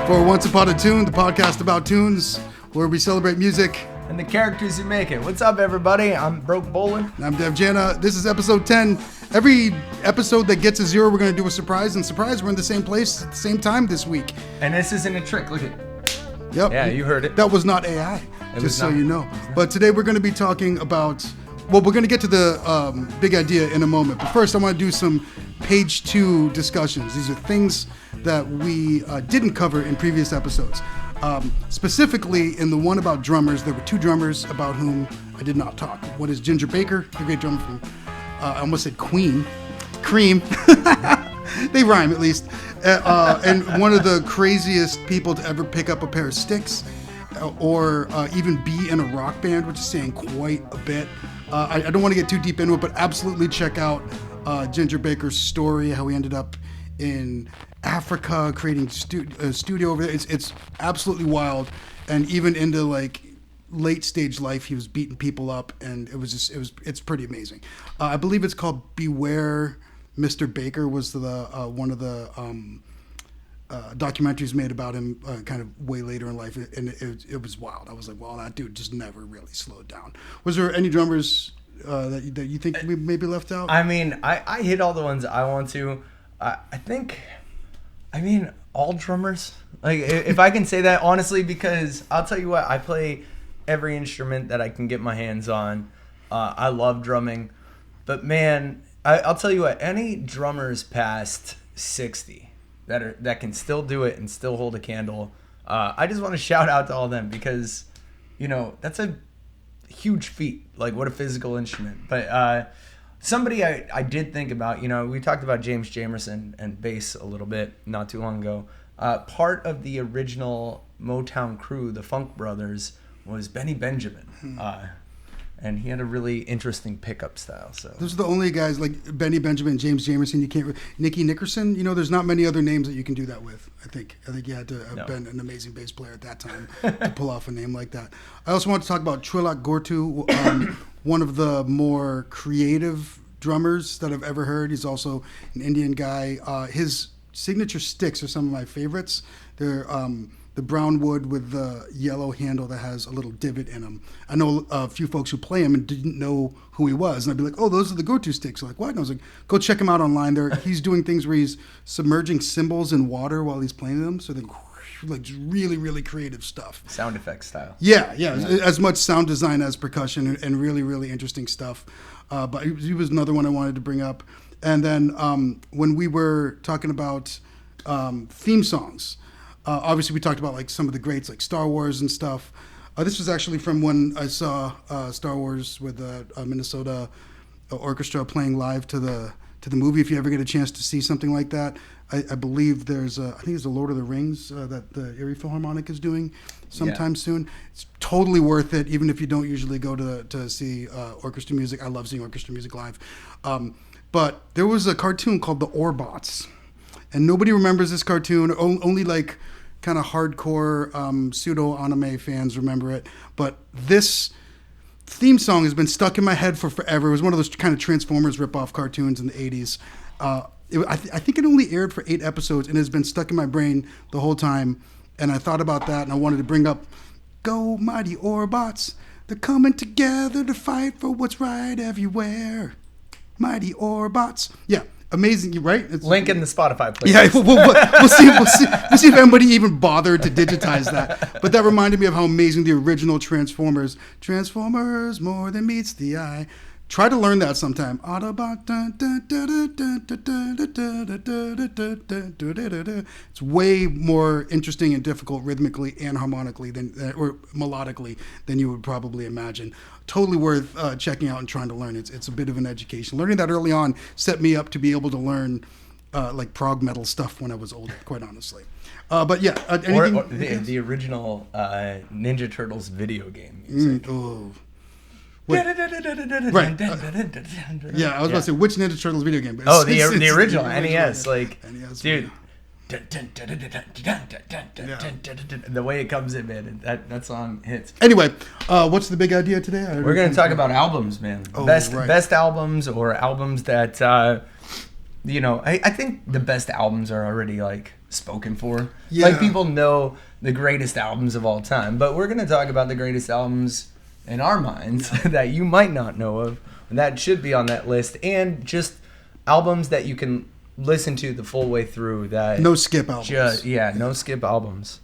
for Once Upon a Tune, the podcast about tunes, where we celebrate music and the characters who make it. What's up, everybody? I'm Broke Bolin. And I'm Dev Jana. This is episode 10. Every episode that gets a 0, we're going to do a surprise. And surprise, we're in the same place at the same time this week. And this isn't a trick. Look at Yep. Yeah, you heard it. That was not AI, just so you know. But today we're going to be talking about, well, we're going to get to the big idea in a moment. But first, I want to do some page 2 discussions. These are things that we didn't cover in previous episodes. Specifically, in the one about drummers, there were 2 drummers about whom I did not talk. One is Ginger Baker, the great drummer from, I almost said Cream. They rhyme, at least. And one of the craziest people to ever pick up a pair of sticks or even be in a rock band, which is saying quite a bit. I don't want to get too deep into it, but absolutely check out Ginger Baker's story, how he ended up in Africa creating a studio over there. It's absolutely wild. And even into like late stage life, he was beating people up, and it's pretty amazing. I believe it's called Beware Mr. Baker was the one of the documentaries made about him kind of way later in life, and it was wild. I was like, well, that dude just never really slowed down. Was there any drummers that you think we maybe left out? I mean, I hit all the ones I want to. I mean, all drummers. Like, if I can say that, honestly, because I'll tell you what, I play every instrument that I can get my hands on. I love drumming. But, man, I'll tell you what, any drummers past 60 that can still do it and still hold a candle, I just want to shout out to all of them because, you know, that's a huge feat. Like, what a physical instrument. But somebody I did think about, you know, we talked about James Jamerson and bass a little bit not too long ago. Part of the original Motown crew, the Funk Brothers, was Benny Benjamin. And he had a really interesting pickup style. So those are the only guys, like Benny Benjamin, James Jamerson. You can't. Nicky Nickerson. You know, there's not many other names that you can do that with. I think you had to have been an amazing bass player at that time to pull off a name like that. I also want to talk about Trilak Gortu, one of the more creative drummers that I've ever heard. He's also an Indian guy. His signature sticks are some of my favorites. They're the brown wood with the yellow handle that has a little divot in them. I know a few folks who play him and didn't know who he was. And I'd be like, oh, those are the go-to sticks. They're like, what? And I was like, go check him out online. He's doing things where he's submerging cymbals in water while he's playing them. So they like really, really creative stuff. Sound effects style. Yeah. As much sound design as percussion and really, really interesting stuff. But he was another one I wanted to bring up. And then when we were talking about theme songs, obviously, we talked about like some of the greats, like Star Wars and stuff. This was actually from when I saw Star Wars with the Minnesota Orchestra playing live to the movie. If you ever get a chance to see something like that, I believe there's I think it's the Lord of the Rings that the Erie Philharmonic is doing sometime soon. It's totally worth it, even if you don't usually go to see orchestra music. I love seeing orchestra music live. But there was a cartoon called The Orbots, and nobody remembers this cartoon. Only like kind of hardcore pseudo-anime fans remember it. But this theme song has been stuck in my head for forever. It was one of those kind of Transformers rip-off cartoons in the 80s. I think it only aired for 8 episodes and has been stuck in my brain the whole time. And I thought about that, and I wanted to bring up, go mighty Orbots, they're coming together to fight for what's right everywhere. Mighty Orbots. Yeah. Amazing, right? It's, link in the Spotify playlist. Yeah, we'll see if anybody even bothered to digitize that. But that reminded me of how amazing the original Transformers more than meets the eye. Try to learn that sometime. Autobot. It's way more interesting and difficult rhythmically and harmonically or melodically than you would probably imagine. Totally worth checking out and trying to learn. It's a bit of an education. Learning that early on set me up to be able to learn like prog metal stuff when I was older, quite honestly. But yeah, anything, or the original Ninja Turtles video game music. Right. Yeah, I was about to say, which Ninja Turtles video game? Oh, the original NES. Like, NES, dude. The way it comes in, man, that song hits. Anyway, what's the big idea today? We're going to talk about albums, man. Best albums or albums that I think the best albums are already like spoken for. Yeah. Like people know the greatest albums of all time, but we're gonna talk about the greatest albums in our minds that you might not know of. And that should be on that list, and just albums that you can listen to the full way through. That no skip albums. No skip albums.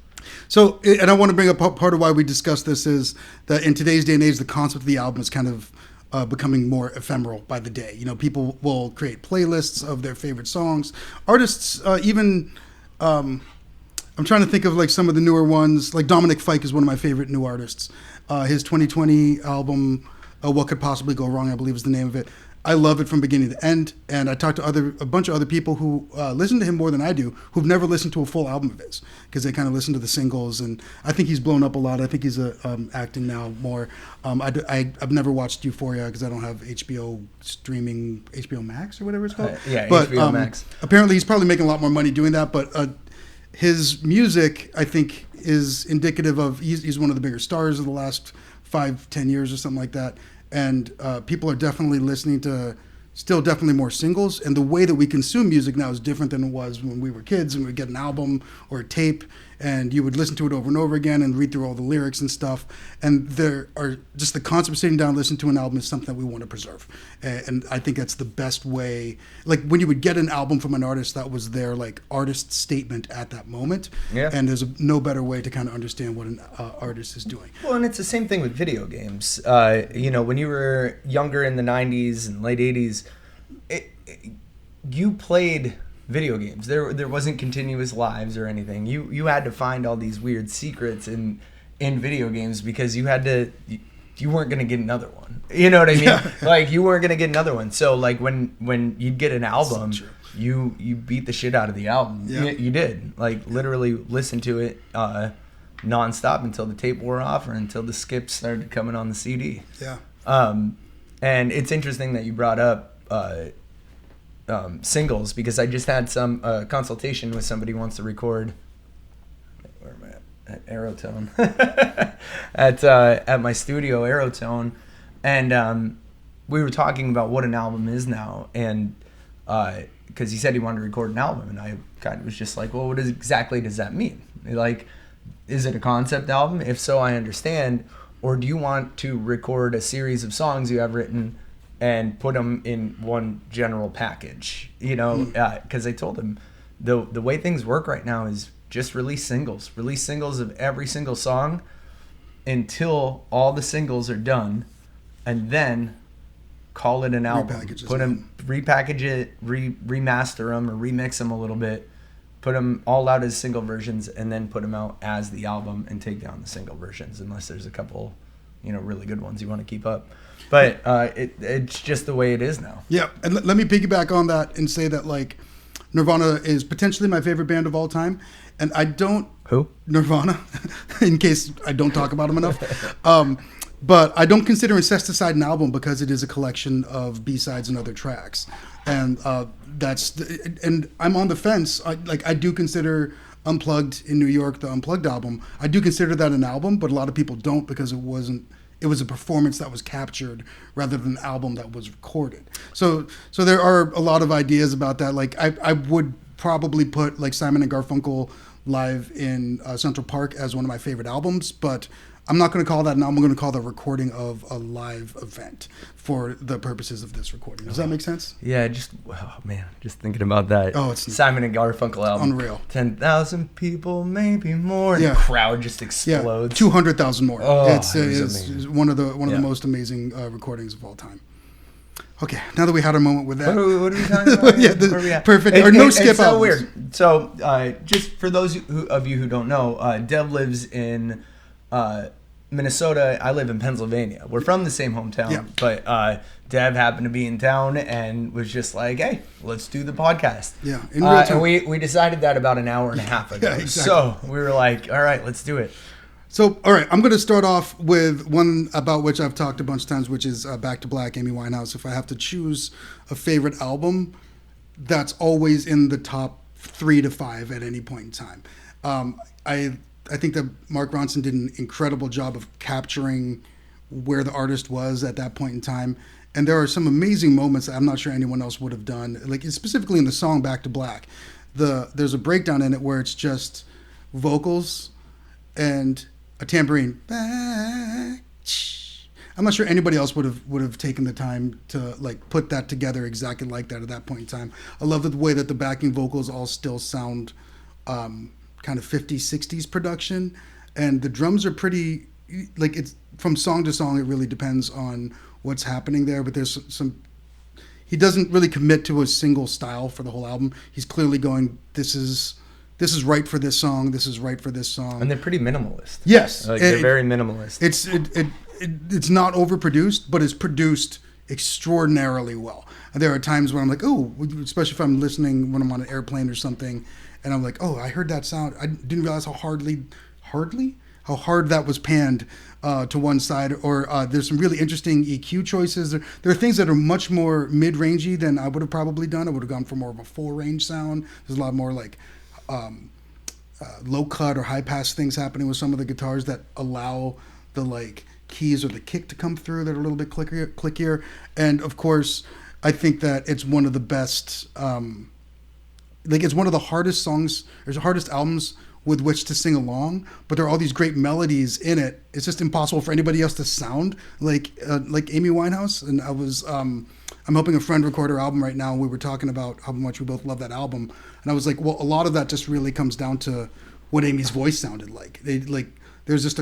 So, and I want to bring up part of why we discussed this is that in today's day and age, the concept of the album is kind of becoming more ephemeral by the day. People will create playlists of their favorite songs. Artists, even, I'm trying to think of like some of the newer ones. Like Dominic Fike is one of my favorite new artists. His 2020 album, What Could Possibly Go Wrong, I believe is the name of it. I love it from beginning to end, and I talked to a bunch of other people who listen to him more than I do, who've never listened to a full album of his, because they kind of listen to the singles, and I think he's blown up a lot. I think he's acting now more. I've never watched Euphoria because I don't have HBO streaming, HBO Max or whatever it's called. But, HBO Max. Apparently he's probably making a lot more money doing that, but his music, I think, is indicative of, he's one of the bigger stars of the last 5-10 years or something like that. And people are definitely listening to still definitely more singles. And the way that we consume music now is different than it was when we were kids and we'd get an album or a tape and you would listen to it over and over again and read through all the lyrics and stuff. And there are just the concept of sitting down and listening to an album is something that we want to preserve. And I think that's the best way. Like when you would get an album from an artist, that was their like artist statement at that moment. Yeah. And there's no better way to kind of understand what an artist is doing. Well, and it's the same thing with video games. When you were younger in the 90s and late 80s, you played video games. There wasn't continuous lives or anything. You had to find all these weird secrets in video games because you weren't gonna get another one. You know what I mean? Yeah. Like you weren't gonna get another one. So like when you'd get an album, So you beat the shit out of the album. Yeah. You did. Like literally listen to it nonstop until the tape wore off or until the skips started coming on the CD. Yeah. And it's interesting that you brought up singles because I just had some consultation with somebody who wants to record. Where am I at Aerotone at my studio Aerotone, and we were talking about what an album is now, and because he said he wanted to record an album, and I kind of was just like, well, what exactly does that mean? Like, is it a concept album? If so, I understand. Or do you want to record a series of songs you have written and put them in one general package? Because I told him the way things work right now is just release singles of every single song until all the singles are done, and then call it an album. Repackage it, remaster them or remix them a little bit, put them all out as single versions, and then put them out as the album and take down the single versions unless there's a couple, really good ones you want to keep up. But it's just the way it is now. Yeah, and let me piggyback on that and say that like Nirvana is potentially my favorite band of all time, and I don't Nirvana, in case I don't talk about them enough. But I don't consider Incesticide an album because it is a collection of B-sides and other tracks, and and I'm on the fence. I do consider Unplugged in New York, the Unplugged album. I do consider that an album, but a lot of people don't because it wasn't. It was a performance that was captured rather than an album that was recorded. So there are a lot of ideas about that. Like I would probably put like Simon and Garfunkel live in Central Park as one of my favorite albums, but I'm not going to call that an album. I'm going to call that a recording of a live event for the purposes of this recording. Does that make sense? Yeah, just thinking about that. Oh, it's Simon and Garfunkel album. Unreal. 10,000 people, maybe more. Yeah. The crowd just explodes. Yeah, 200,000 more. Oh, it's one of the most amazing recordings of all time. Okay, now that we had a moment with that. What are we talking about? Yeah, perfect. No skip it's so albums. Weird. So, just for those of you who don't know, Dev lives in Minnesota. I live in Pennsylvania. We're from the same hometown, but Dev happened to be in town and was just like, "Hey, let's do the podcast." Yeah, in real time. And we decided that about an hour and a half ago. Yeah, exactly. So we were like, "All right, let's do it." So, all right, I'm going to start off with one about which I've talked a bunch of times, which is Back to Black, Amy Winehouse. If I have to choose a favorite album, that's always in the top 3 to 5 at any point in time. I think that Mark Ronson did an incredible job of capturing where the artist was at that point in time And there are some amazing moments that I'm not sure anyone else would have done. Like specifically in the song "Back to Black," there's a breakdown in it where it's just vocals and a tambourine. I'm not sure anybody else would have taken the time to like put that together exactly like that at that point in time. I love the way that the backing vocals all still sound kind of 50s, 60s production, and the drums are pretty like it's from song to song. It really depends on what's happening there, but there's some. He doesn't really commit to a single style for the whole album. He's clearly going, this is right for this song. This is right for this song. And they're pretty minimalist. Yes, like they're very minimalist. It's not overproduced, but it's produced extraordinarily well. And there are times when I'm like, oh, especially if I'm listening when I'm on an airplane or something, and I'm like, oh, I heard that sound. I didn't realize how hard that was panned to one side. Or there's some really interesting EQ choices. There are things that are much more mid-rangey than I would have probably done. I would have gone for more of a full-range sound. There's a lot more like low cut or high pass things happening with some of the guitars that allow the like keys or the kick to come through that are a little bit clickier. And of course, I think that it's one of the best, it's one of the hardest songs, or hardest albums with which to sing along, but there are all these great melodies in it. It's just impossible for anybody else to sound like Amy Winehouse. And I was, I'm helping a friend record her album right now, and we were talking about how much we both love that album. And I was like, well, a lot of that just really comes down to what Amy's voice sounded like. There's just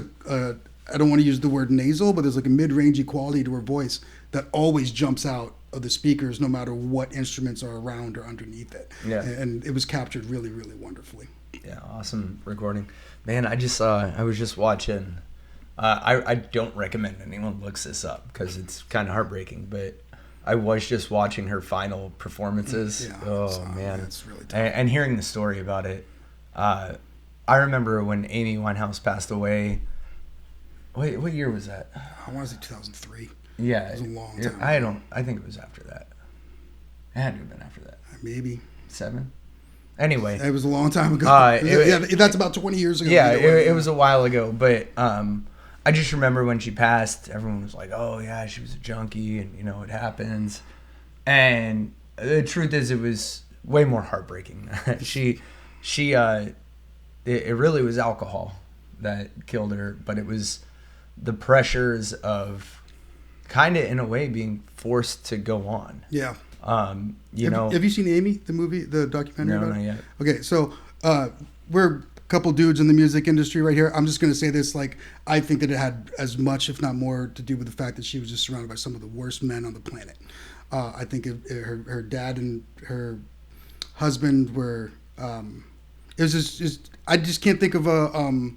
I don't want to use the word nasal, but there's like a mid-rangey quality to her voice that always jumps out of the speakers, no matter what instruments are around or underneath it. Yeah. And it was captured really, really wonderfully. Yeah, awesome recording. Man, I was just watching. I don't recommend anyone looks this up because it's kind of heartbreaking, but I was just watching her final performances. Yeah, man, it's really tough. And hearing the story about it. I remember when Amy Winehouse passed away. What year was that? I want to say 2003. Yeah, it was a long time. I think it was after that. It had to have been after that. Maybe 7. Anyway, it was a long time ago. That's about 20 years ago. Yeah, it was a while ago. But I just remember when she passed, everyone was like, "Oh yeah, she was a junkie," and it happens. And the truth is, it was way more heartbreaking. It really was alcohol that killed her, but it was the pressures of kind of in a way being forced to go on. Yeah. Have you seen Amy, the movie, the documentary? No, about not it? yet. Okay, so we're a couple dudes in the music industry right here. I'm just going to say this, like, I think that it had as much, if not more, to do with the fact that she was just surrounded by some of the worst men on the planet. I think her dad and her husband were. It was just I just can't think of an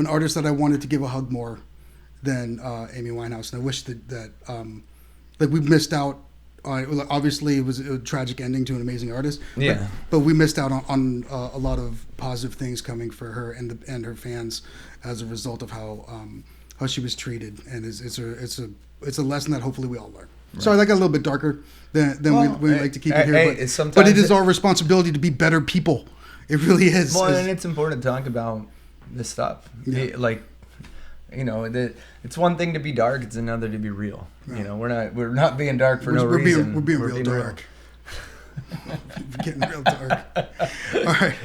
artist that I wanted to give a hug more than Amy Winehouse, and I wish that we missed out. Obviously, it was a tragic ending to an amazing artist. Yeah. But we missed out on a lot of positive things coming for her and her fans as a result of how she was treated, and it's a lesson that hopefully we all learn. Right. Sorry, that got a little bit darker than we like to keep it here, but it is our responsibility to be better people. It really is. Well, and it's important to talk about this stuff. Yeah. It's one thing to be dark; it's another to be real. Yeah. We're not being dark for no reason. We're being real dark. We're getting real dark. All right.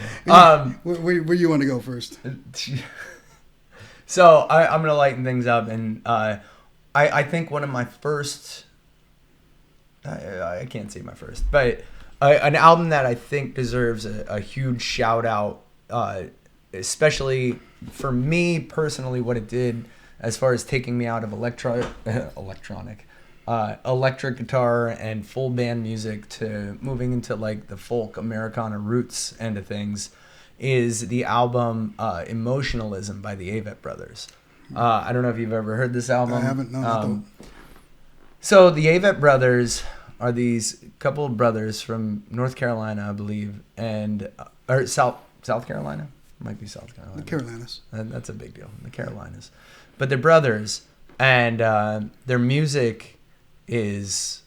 Where you want to go first? So I'm gonna lighten things up, and I think one of my first. I can't say my first, but an album that I think deserves a huge shout out, especially for me personally, what it did as far as taking me out of electric guitar and full band music to moving into like the folk Americana roots end of things, is the album Emotionalism by the Avett Brothers. I don't know if you've ever heard this album. I haven't, no. So the Avett Brothers are these couple of brothers from North Carolina, I believe, or South Carolina. Might be South Carolina. The Carolinas. That's a big deal. The Carolinas. But they're brothers, and their music is...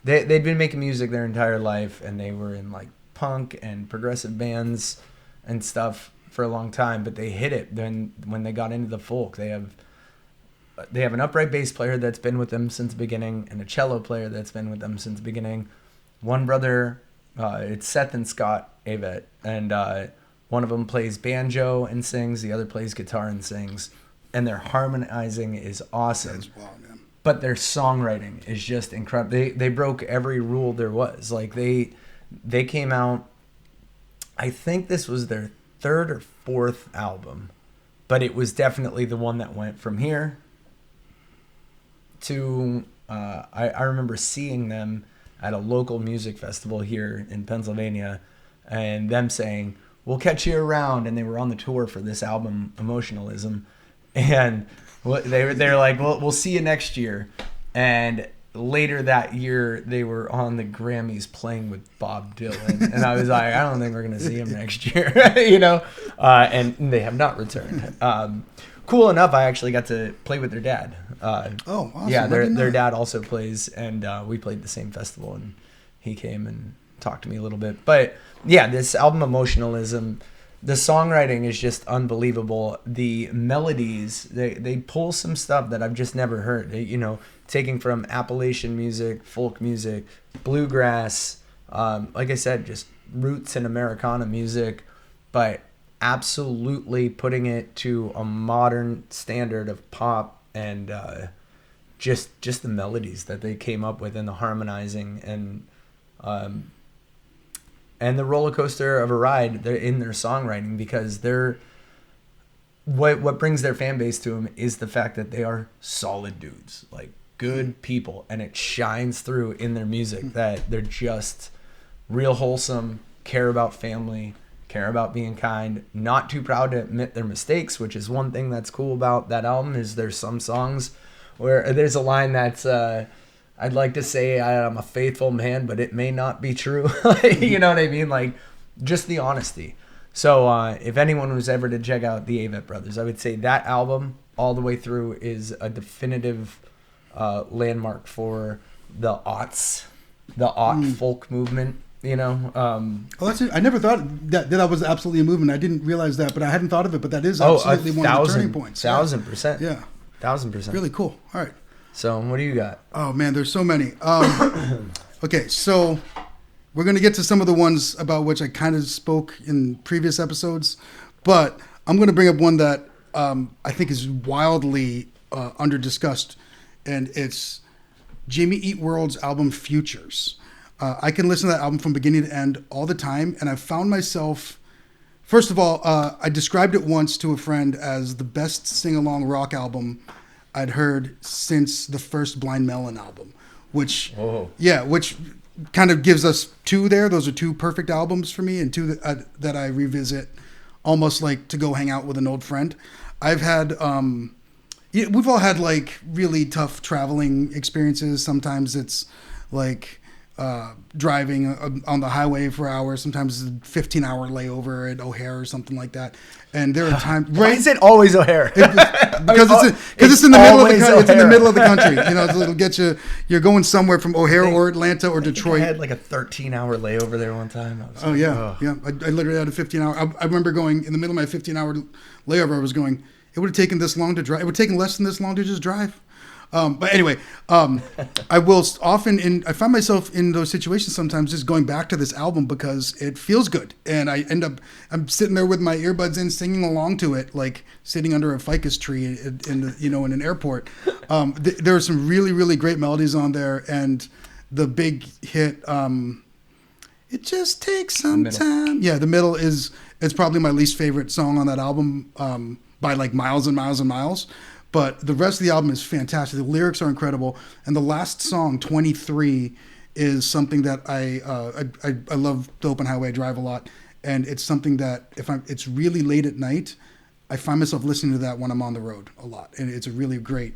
They'd been making music their entire life, and they were in like punk and progressive bands and stuff for a long time, but they hit it then when they got into the folk. They have they have an upright bass player that's been with them since the beginning and a cello player that's been with them since the beginning. One brother, it's Seth and Scott Avett, and one of them plays banjo and sings, the other plays guitar and sings, and their harmonizing is awesome. That's wild, man. But their songwriting is just incredible. They broke every rule there was. Like they came out, I think this was their third or fourth album, but it was definitely the one that went from here to I remember seeing them at a local music festival here in Pennsylvania, and them saying, "We'll catch you around," and they were on the tour for this album, Emotionalism, and they're like, "We'll see you next year," and later that year they were on the Grammys playing with Bob Dylan, and I was like, I don't think we're gonna see him next year, you know, and they have not returned. Cool enough, I actually got to play with their dad. Oh, awesome. Yeah, their dad also plays, and we played the same festival, and he came and talked to me a little bit. But yeah, this album, Emotionalism, the songwriting is just unbelievable. The melodies, they pull some stuff that I've just never heard. You know, taking from Appalachian music, folk music, bluegrass, like I said, just roots in Americana music, but absolutely putting it to a modern standard of pop, and just the melodies that they came up with and the harmonizing and the roller coaster of a ride they're in their songwriting, because they're what brings their fan base to them is the fact that they are solid dudes, like good people, and it shines through in their music that they're just real wholesome, care about family, care about being kind, not too proud to admit their mistakes, which is one thing that's cool about that album. Is there's some songs where there's a line that's I'd like to say I'm a faithful man, but it may not be true. You know what I mean? Like, just the honesty. So if anyone was ever to check out the Avett Brothers, I would say that album all the way through is a definitive landmark for the aughts folk movement. You know, oh, that's it. I never thought that was absolutely a movement. I didn't realize that, but I hadn't thought of it. But that is absolutely one of the turning points. 1,000%. Yeah, 1,000%. Really cool. All right. So what do you got? Oh man, there's so many. Okay, so we're gonna get to some of the ones about which I kind of spoke in previous episodes, but I'm gonna bring up one that I think is wildly under discussed, and it's Jimmy Eat World's album Futures. I can listen to that album from beginning to end all the time, and I've found myself, first of all, I described it once to a friend as the best sing-along rock album I'd heard since the first Blind Melon album, which kind of gives us two there. Those are two perfect albums for me, and two that I revisit almost like to go hang out with an old friend. I've had, we've all had like really tough traveling experiences. Sometimes it's like driving on the highway for hours. Sometimes it's a 15-hour layover at O'Hare or something like that. And there are times. Why is it always O'Hare? Because it's in the middle of the country. It's in the middle of the country. You know, it'll get you. You're going somewhere from O'Hare or Atlanta or Detroit. I had like a 13-hour layover there one time. I literally had a 15-hour. I remember going in the middle of my 15-hour layover. I was going. It would have taken this long to drive. It would have taken less than this long to just drive. But anyway, I will often I find myself in those situations sometimes just going back to this album because it feels good, and I'm sitting there with my earbuds in, singing along to it, like sitting under a ficus tree in an airport. There are some really, really great melodies on there, and the big hit, "It Just Takes Some Time." Yeah, the middle it's probably my least favorite song on that album by like miles and miles and miles. But the rest of the album is fantastic. The lyrics are incredible, and the last song, 23, is something that I love. The Open Highway Drive a lot, and it's something that it's really late at night, I find myself listening to that when I'm on the road a lot, and it's a really great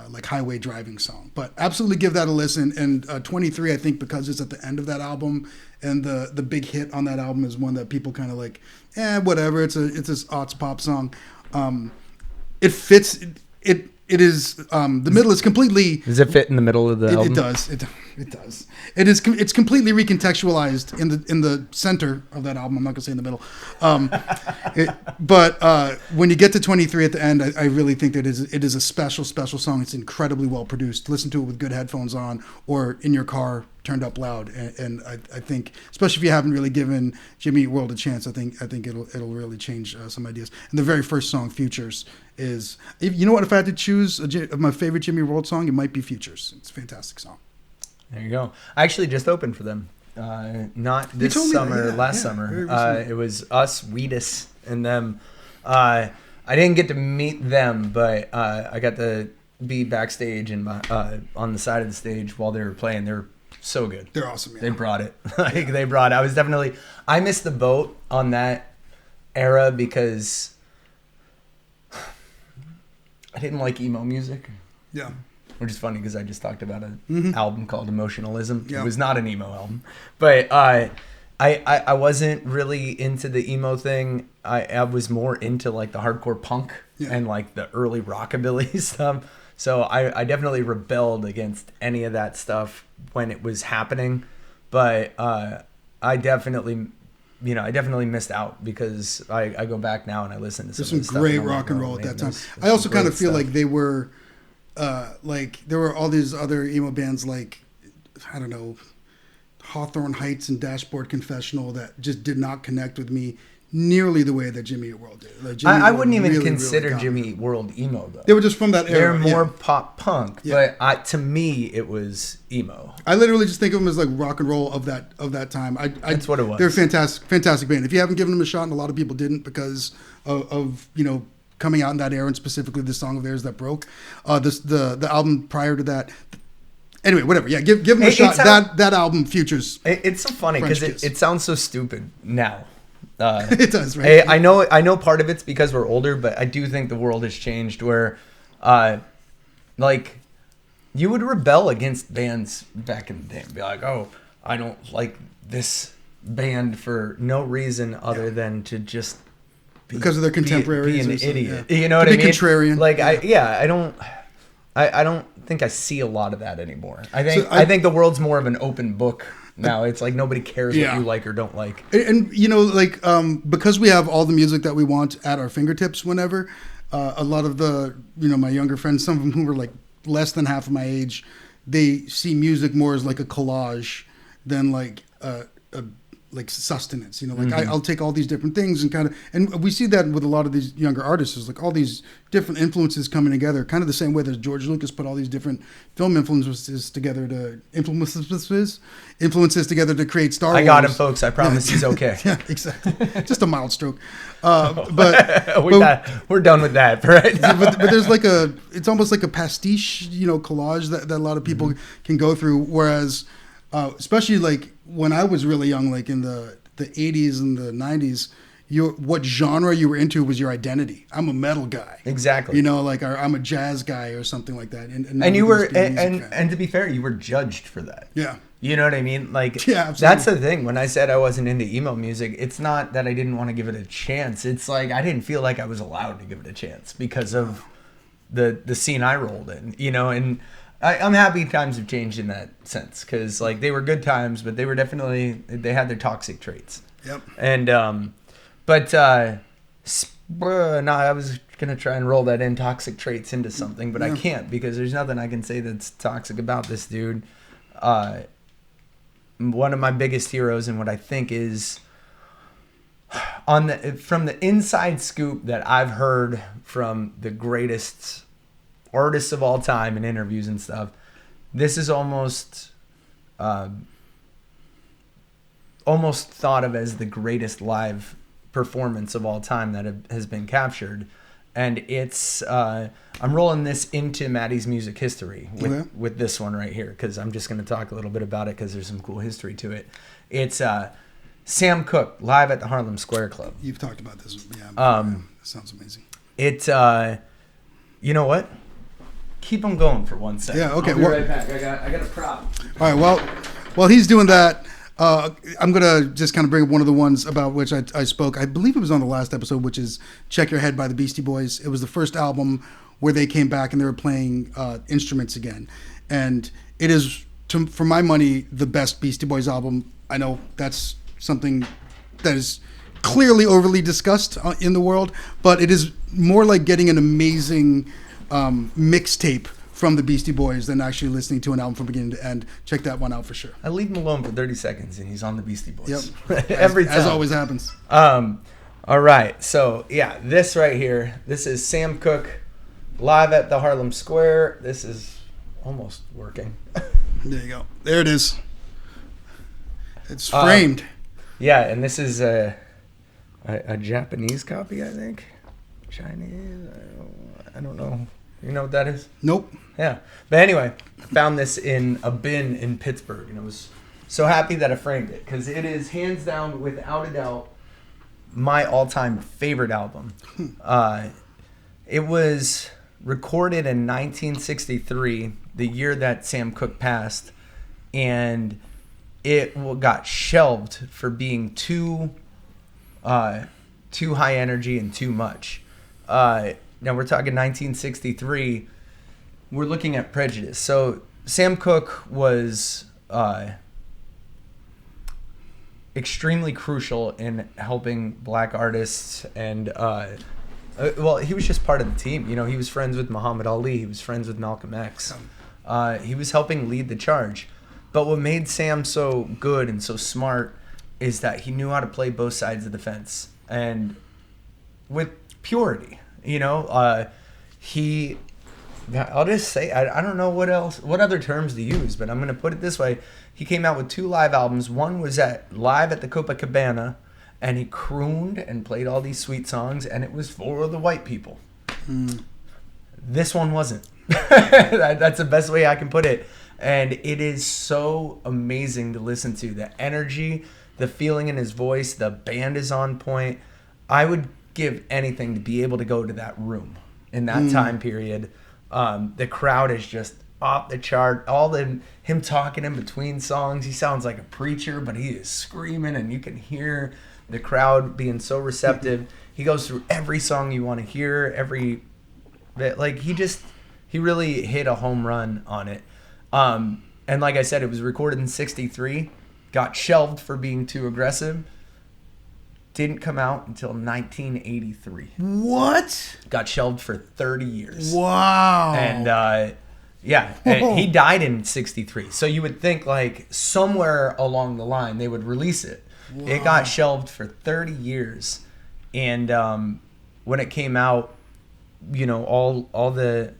like highway driving song. But absolutely give that a listen. And 23, I think, because it's at the end of that album, and the big hit on that album is one that people kind of like, whatever. It's this aughts pop song. It fits. It it is the middle is completely. Does it fit in the middle of the album? It does. It does. It's completely recontextualized in the center of that album. I'm not gonna say in the middle, but when you get to 23 at the end, I really think that it is a special song. It's incredibly well produced. Listen to it with good headphones on or in your car turned up loud, and I think, especially if you haven't really given Jimmy Eat World a chance, I think it'll really change some ideas. And the very first song, Futures, is, you know what? If I had to choose my favorite Jimmy Eat World song, it might be Futures. It's a fantastic song. There you go. I actually just opened for them. Not this summer, last summer. It was us, Wheatus, and them. I didn't get to meet them, but I got to be backstage and on the side of the stage while they were playing. They were so good. They're awesome. Yeah. They brought it. I missed the boat on that era because I didn't like emo music. Yeah. Which is funny because I just talked about an album called Emotionalism. Yeah. It was not an emo album. But I wasn't really into the emo thing. I was more into like the hardcore punk and like the early rockabilly stuff. So I definitely rebelled against any of that stuff when it was happening. But I definitely missed out because I go back now and I listen to some great rock and roll at that time. I also kind of feel like they were like there were all these other emo bands like, I don't know, Hawthorne Heights and Dashboard Confessional that just did not connect with me nearly the way that Jimmy Eat World did. Like I wouldn't even consider Jimmy Eat World emo though. They were just from that era. They're more pop punk, but to me it was emo. I literally just think of them as like rock and roll of that time. That's what it was. They're a fantastic band. If you haven't given them a shot, and a lot of people didn't because of coming out in that era, and specifically the song of theirs that broke. The album prior to that. Anyway, whatever. Yeah, give them a shot. That album, Futures. It's so funny because it sounds so stupid now. It does, right? I know part of it's because we're older, but I do think the world has changed where, like, you would rebel against bands back in the day and be like, oh, I don't like this band for no reason other than to just because of their contemporaries, be an idiot. Yeah. You know what I mean? Contrarian. Like I don't think I see a lot of that anymore. I think the world's more of an open book now. It's like nobody cares what you like or don't like. And because we have all the music that we want at our fingertips whenever, a lot of the my younger friends, some of them who were like less than half of my age, they see music more as like a collage than like a like sustenance, I'll take all these different things and we see that with a lot of these younger artists, is like all these different influences coming together, kind of the same way that George Lucas put all these different film influences together to create Star Wars. I got him, folks. I promise he's okay. Yeah, exactly. Just a mild stroke. But we're done with that, right? but there's like it's almost like a pastiche, collage that a lot of people can go through. Whereas, especially like when I was really young, like in the 80s and the 90s, what genre you were into was your identity. I'm a metal guy. Exactly. Like I'm a jazz guy or something like that. And you were, and to be fair, you were judged for that. Yeah. You know what I mean? Like, yeah, absolutely. That's the thing. When I said I wasn't into emo music, it's not that I didn't want to give it a chance. It's like I didn't feel like I was allowed to give it a chance because of the scene I rolled in, and I'm happy times have changed in that sense because like they were good times, but they had their toxic traits. Yep. And I was gonna try and roll that in toxic traits into something, but I can't because there's nothing I can say that's toxic about this dude. One of my biggest heroes and what I think is from the inside scoop that I've heard from the greatest artists of all time in interviews and stuff, this is almost thought of as the greatest live performance of all time that has been captured. And it's I'm rolling this into Maddie's music history with this one right here because I'm just going to talk a little bit about it because there's some cool history to it. It's Sam Cooke live at the Harlem Square Club. You've talked about this. Yeah. That sounds amazing. It's you know what? Keep them going for 1 second. Yeah, okay. I'll be right back. I got a prop. All right, well, while he's doing that, I'm going to just kind of bring up one of the ones about which I spoke. I believe it was on the last episode, which is Check Your Head by the Beastie Boys. It was the first album where they came back and they were playing instruments again. And it is, for my money, the best Beastie Boys album. I know that's something that is clearly overly discussed in the world, but it is more like getting an amazing mixtape from the Beastie Boys than actually listening to an album from beginning to end. Check that one out for sure. I leave him alone for 30 seconds and he's on the Beastie Boys. Yep. Every time. As always happens. All right. So, yeah, this right here, this is Sam Cooke live at the Harlem Square. This is almost working. There you go. There it is. It's framed. Yeah, and this is a Japanese copy, I think. Chinese? I don't know. You know what that is? Nope. Yeah. But anyway, I found this in a bin in Pittsburgh, and I was so happy that I framed it because it is hands down, without a doubt, my all-time favorite album. It was recorded in 1963, the year that Sam Cooke passed, and it got shelved for being too high energy and too much. Now we're talking 1963. We're looking at Prejudice. So Sam Cooke was extremely crucial in helping black artists, and well, he was just part of the team. You know, he was friends with Muhammad Ali. He was friends with Malcolm X. He was helping lead the charge. But what made Sam so good and so smart is that he knew how to play both sides of the fence, and with purity. You know, I'll just say, I don't know what other terms to use, but I'm going to put it this way. He came out with 2 live albums. One was live at the Copacabana, and he crooned and played all these sweet songs, and it was for the white people. This one wasn't. That's the best way I can put it. And it is so amazing to listen to. The energy, the feeling in his voice, the band is on point. I would give anything to be able to go to that room in that time period. The crowd is just off the chart. Him talking in between songs, he sounds like a preacher, but he is screaming, and you can hear the crowd being so receptive. He goes through every song you want to hear, he really hit a home run on it. And like I said, it was recorded in 63, got shelved for being too aggressive. Didn't come out until 1983. What? Got shelved for 30 years. Wow. And he died in 63. So you would think like somewhere along the line they would release it. Wow. It got shelved for 30 years. And when it came out, you know, all the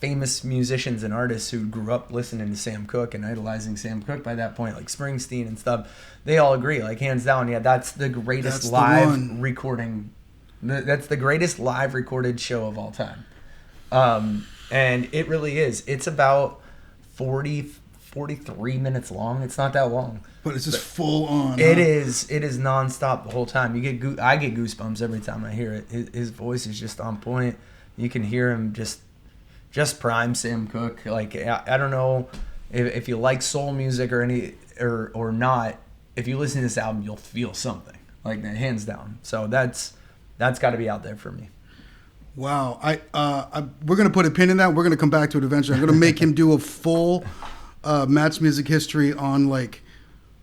famous musicians and artists who grew up listening to Sam Cooke and idolizing Sam Cooke by that point, like Springsteen and stuff, they all agree, like hands down, yeah, that's the greatest live recording. That's the greatest live recorded show of all time. And it really is. It's about 43 minutes long. It's not that long. But it's just full on. It is nonstop the whole time. I get goosebumps every time I hear it. His voice is just on point. You can hear him just prime Sam Cooke. Like, I don't know if you like soul music or not. If you listen to this album, you'll feel something, like hands down. So that's got to be out there for me. Wow. We're gonna put a pin in that. We're gonna come back to it eventually. I'm gonna make him do a full Matt's music history on like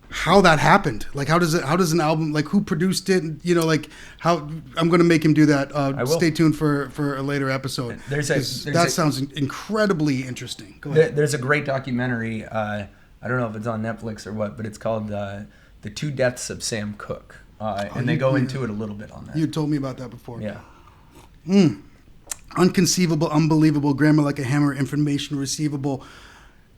how that happened. Like how does an album, like who produced it? You know, like how. I'm gonna make him do that. Stay tuned for a later episode. That sounds incredibly interesting. Go ahead. There's a great documentary. I don't know if it's on Netflix or what, but it's called The 2 Deaths of Sam Cooke. And they go into it a little bit on that. You told me about that before. Yeah. Unconceivable, unbelievable, grammar like a hammer, information receivable.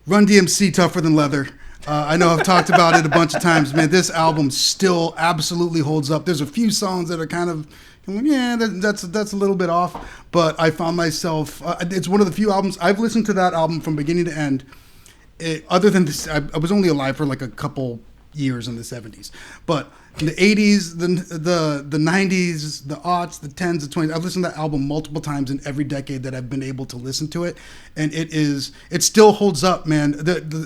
Run DMC, tougher than leather. I know I've talked about it a bunch of times, man. This album still absolutely holds up. There's a few songs that are kind of, that's a little bit off, but I found myself, it's one of the few albums, I've listened to that album from beginning to end. Other than this, I was only alive for like a couple years in the 70s, but in the 80s, the 90s, the aughts, the 10s, the 20s, I've listened to that album multiple times in every decade that I've been able to listen to it, and it still holds up, man.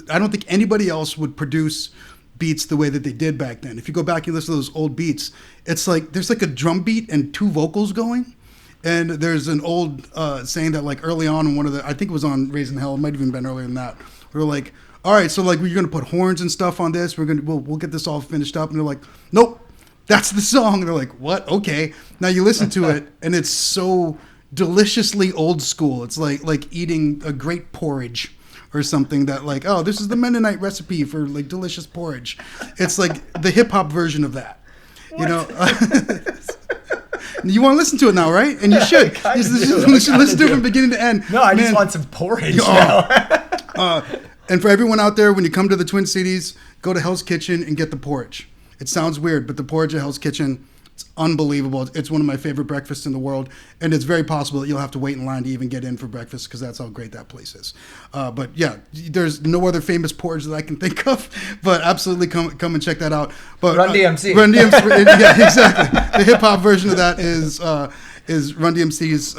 I don't think anybody else would produce beats the way that they did back then. If you go back and listen to those old beats, it's like there's like a drum beat and two vocals going. And there's an old saying that like early on in one of the, I think it was on Raising Hell, it might have even been earlier than that. We were like, all right, so like we're gonna put horns and stuff on this. We'll get this all finished up. And they're like, nope, that's the song. And they're like, what? Okay. Now you listen to it, and it's so deliciously old school. It's like eating a great porridge or something that like, oh, this is the Mennonite recipe for like delicious porridge. It's like the hip hop version of that. What? You know. You want to listen to it now, right? And you should. You should listen to it from beginning to end. No, I just want some porridge now. And for everyone out there, when you come to the Twin Cities, go to Hell's Kitchen and get the porridge. It sounds weird, but the porridge at Hell's Kitchen, it's unbelievable. It's one of my favorite breakfasts in the world, and it's very possible that you'll have to wait in line to even get in for breakfast because that's how great that place is. But yeah, there's no other famous porridge that I can think of, but absolutely come and check that out. But Run DMC. Run DMC, yeah, exactly. The hip hop version of that is Run DMC's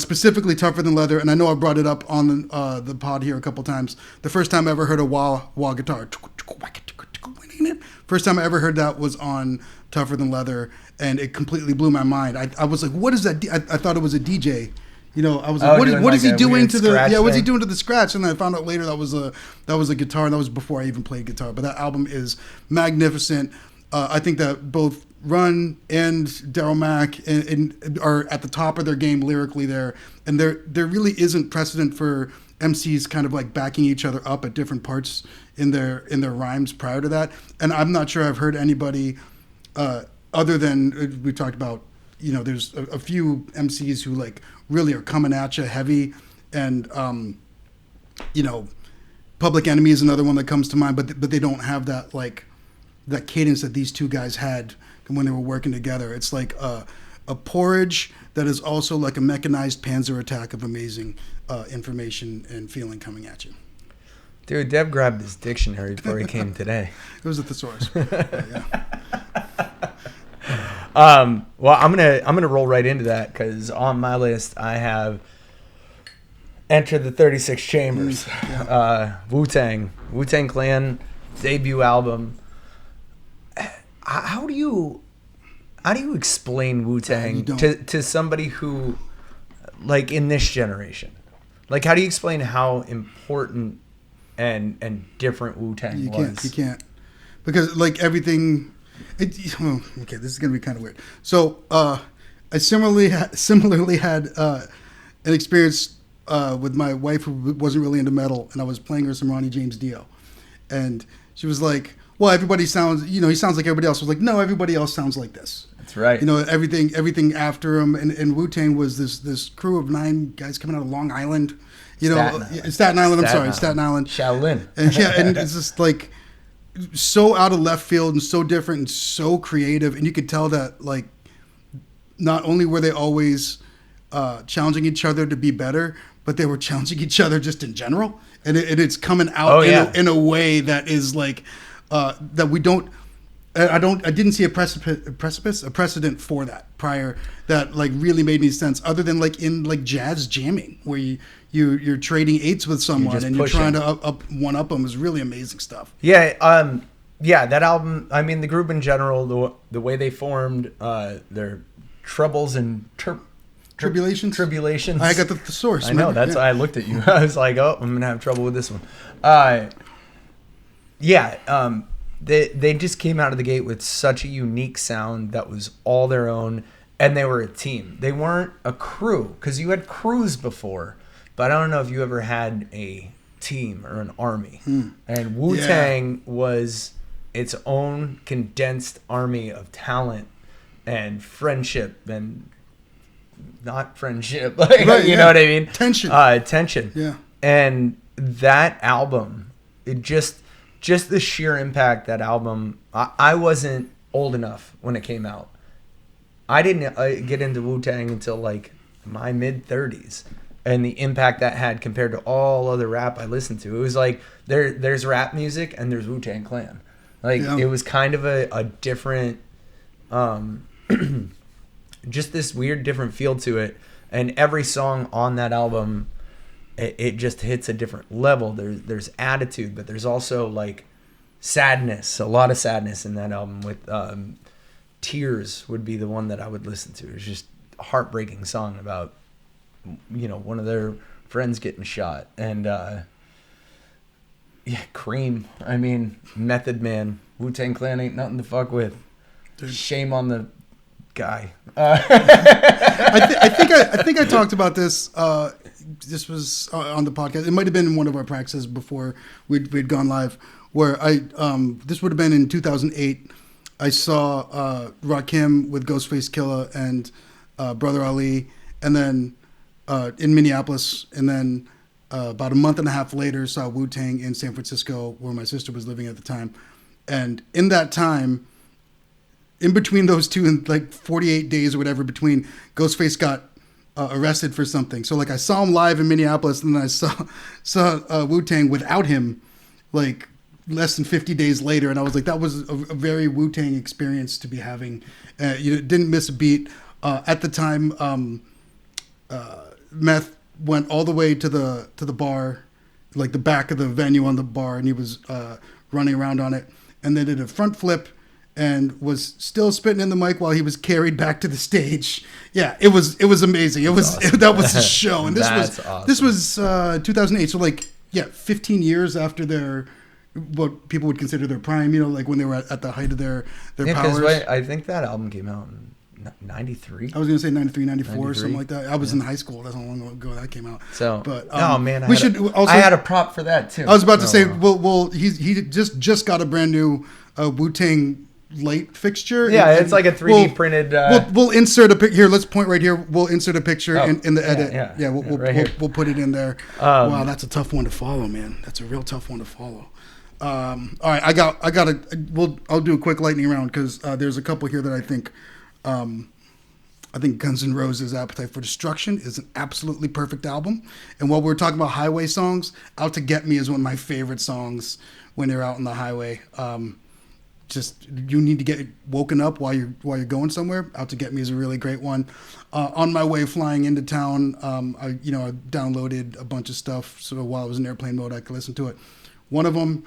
specifically Tougher Than Leather, and I know I brought it up on the pod here a couple times. The first time I ever heard a wah guitar, first time I ever heard that was on Tougher Than Leather, and it completely blew my mind. I was like, what is that? I thought it was a DJ. You know, I was like, what is he doing to the what's he doing to the scratch? And then I found out later that was a guitar, and that was before I even played guitar. But that album is magnificent. I think that both Run and Daryl Mack and are at the top of their game lyrically there, and there really isn't precedent for MCs kind of like backing each other up at different parts in their rhymes prior to that. And I'm not sure I've heard anybody other than we talked about. You know, there's a few MCs who like really are coming at you heavy, and you know, Public Enemy is another one that comes to mind, but they don't have that like that cadence that these two guys had when they were working together. It's like a porridge that is also like a mechanized panzer attack of amazing information and feeling coming at you. Dude, Deb grabbed his dictionary before he came today. It was a thesaurus. Yeah. Well, I'm gonna roll right into that because on my list I have Enter the 36 Chambers, Wu-Tang Clan debut album. How do you explain Wu-Tang to somebody who, like, in this generation? Like, how do you explain how important and different Wu-Tang was? You can't. Because, like, everything... okay, this is going to be kind of weird. So, I similarly had an experience with my wife who wasn't really into metal, and I was playing her some Ronnie James Dio. And she was like... Well, everybody sounds, he sounds like everybody else. I was like, no, everybody else sounds like this. That's right. Everything after him. And Wu-Tang was this crew of 9 guys coming out of Long Island. Staten Island. Staten Island. Shaolin. And it's just like so out of left field and so different and so creative. And you could tell that, like, not only were they always challenging each other to be better, but they were challenging each other just in general. And it's coming out in a way that is like... that we don't. I didn't see a precedent for that prior that like really made any sense other than like in like jazz jamming where you're trading eights with someone and you're trying to one up them is really amazing stuff. Yeah. That album. I mean, the group in general, the way they formed, their troubles and tribulations. I got the source. I know. That's why I looked at you. I was like, oh, I'm gonna have trouble with this one. They just came out of the gate with such a unique sound that was all their own, and they were a team. They weren't a crew, because you had crews before, but I don't know if you ever had a team or an army. And Wu-Tang was its own condensed army of talent and friendship, and not friendship, like, you know what I mean? Tension. Yeah. And that album, it just the sheer impact that album. I wasn't old enough when it came out. I didn't get into Wu-Tang until like my mid-30s, and the impact that had compared to all other rap I listened to. It was like there's rap music and there's Wu-Tang Clan. Like it was kind of a different, just this weird different feel to it. And every song on that album, it just hits a different level. There's attitude, but there's also like sadness, a lot of sadness in that album. With Tears would be the one that I would listen to. It's just a heartbreaking song about, one of their friends getting shot. And Cream. I mean, Method Man. Wu-Tang Clan ain't nothing to fuck with. Dude. Shame on the guy. I think I talked about this. This was on the podcast. It might have been in one of our practices before we'd gone live. Where this would have been in 2008. I saw Rakim with Ghostface Killah and Brother Ali, and then in Minneapolis, and then about a month and a half later saw Wu-Tang in San Francisco, where my sister was living at the time. And in that time, in between those two, in like 48 days or whatever between, Ghostface got arrested for something. So like I saw him live in Minneapolis, and then I saw Wu-Tang without him, like less than 50 days later, and I was like, that was a very Wu-Tang experience to be having. You didn't miss a beat. At the time, Meth went all the way to the bar, like the back of the venue on the bar, and he was running around on it, and then did a front flip and was still spitting in the mic while he was carried back to the stage. Yeah, it was amazing. It was awesome. That was a show, and this was 2008. So like 15 years after their what people would consider their prime. Like when they were at the height of their powers. I think that album came out in 93. I was gonna say 93, 94, something like that. I was in high school. That's how long ago that came out. So, but oh man, I had a prop for that too. I was about to say, well, he just got a brand new Wu-Tang light fixture. Yeah, it's like a 3D printed. We'll insert a picture here. Let's point right here. We'll insert a picture in the edit. Yeah, we'll put it in there. Wow, that's a tough one to follow, man. That's a real tough one to follow. All right, I'll do a quick lightning round because there's a couple here that I think Guns N' Roses' Appetite for Destruction is an absolutely perfect album. And while we're talking about highway songs, Out to Get Me is one of my favorite songs when they're out on the highway. Just you need to get woken up while you're going somewhere. Out to Get Me is a really great one. On my way flying into town, I downloaded a bunch of stuff so while I was in airplane mode I could listen to it. One of them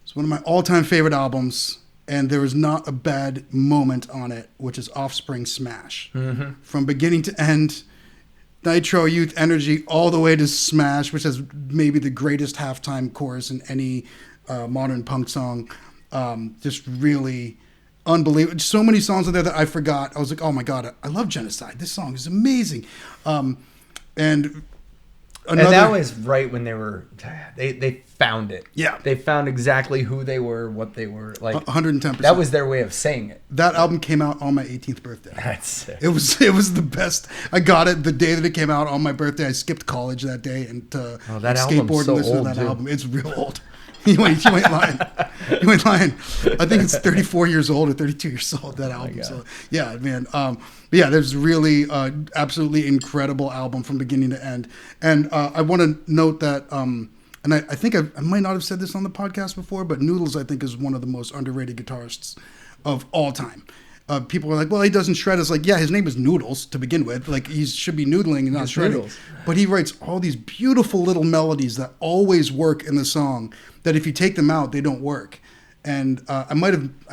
is one of my all-time favorite albums, and there is not a bad moment on it, which is Offspring Smash. Mm-hmm. From beginning to end, Nitro, Youth, Energy, all the way to Smash, which has maybe the greatest halftime chorus in any modern punk song. Just really unbelievable. So many songs in there that I forgot. I was like, oh my God, I love Genocide. This song is amazing. And that was right when they found it. Yeah. They found exactly who they were, what they were. Like 110%. That was their way of saying it. That album came out on my 18th birthday. That's sick. It was the best. I got it the day that it came out on my birthday. I skipped college that day and skateboard and listen to that album. It's real old. You ain't lying. You ain't lying. I think it's 34 years old or 32 years old, that album. So, yeah, man. There's really absolutely incredible album from beginning to end. And I want to note that, and I think I might not have said this on the podcast before, but Noodles, I think, is one of the most underrated guitarists of all time. People are like, well, he doesn't shred. It's like, yeah, his name is Noodles to begin with. Like, he should be noodling and not shredding. Noodles. But he writes all these beautiful little melodies that always work in the song, that if you take them out, they don't work. And I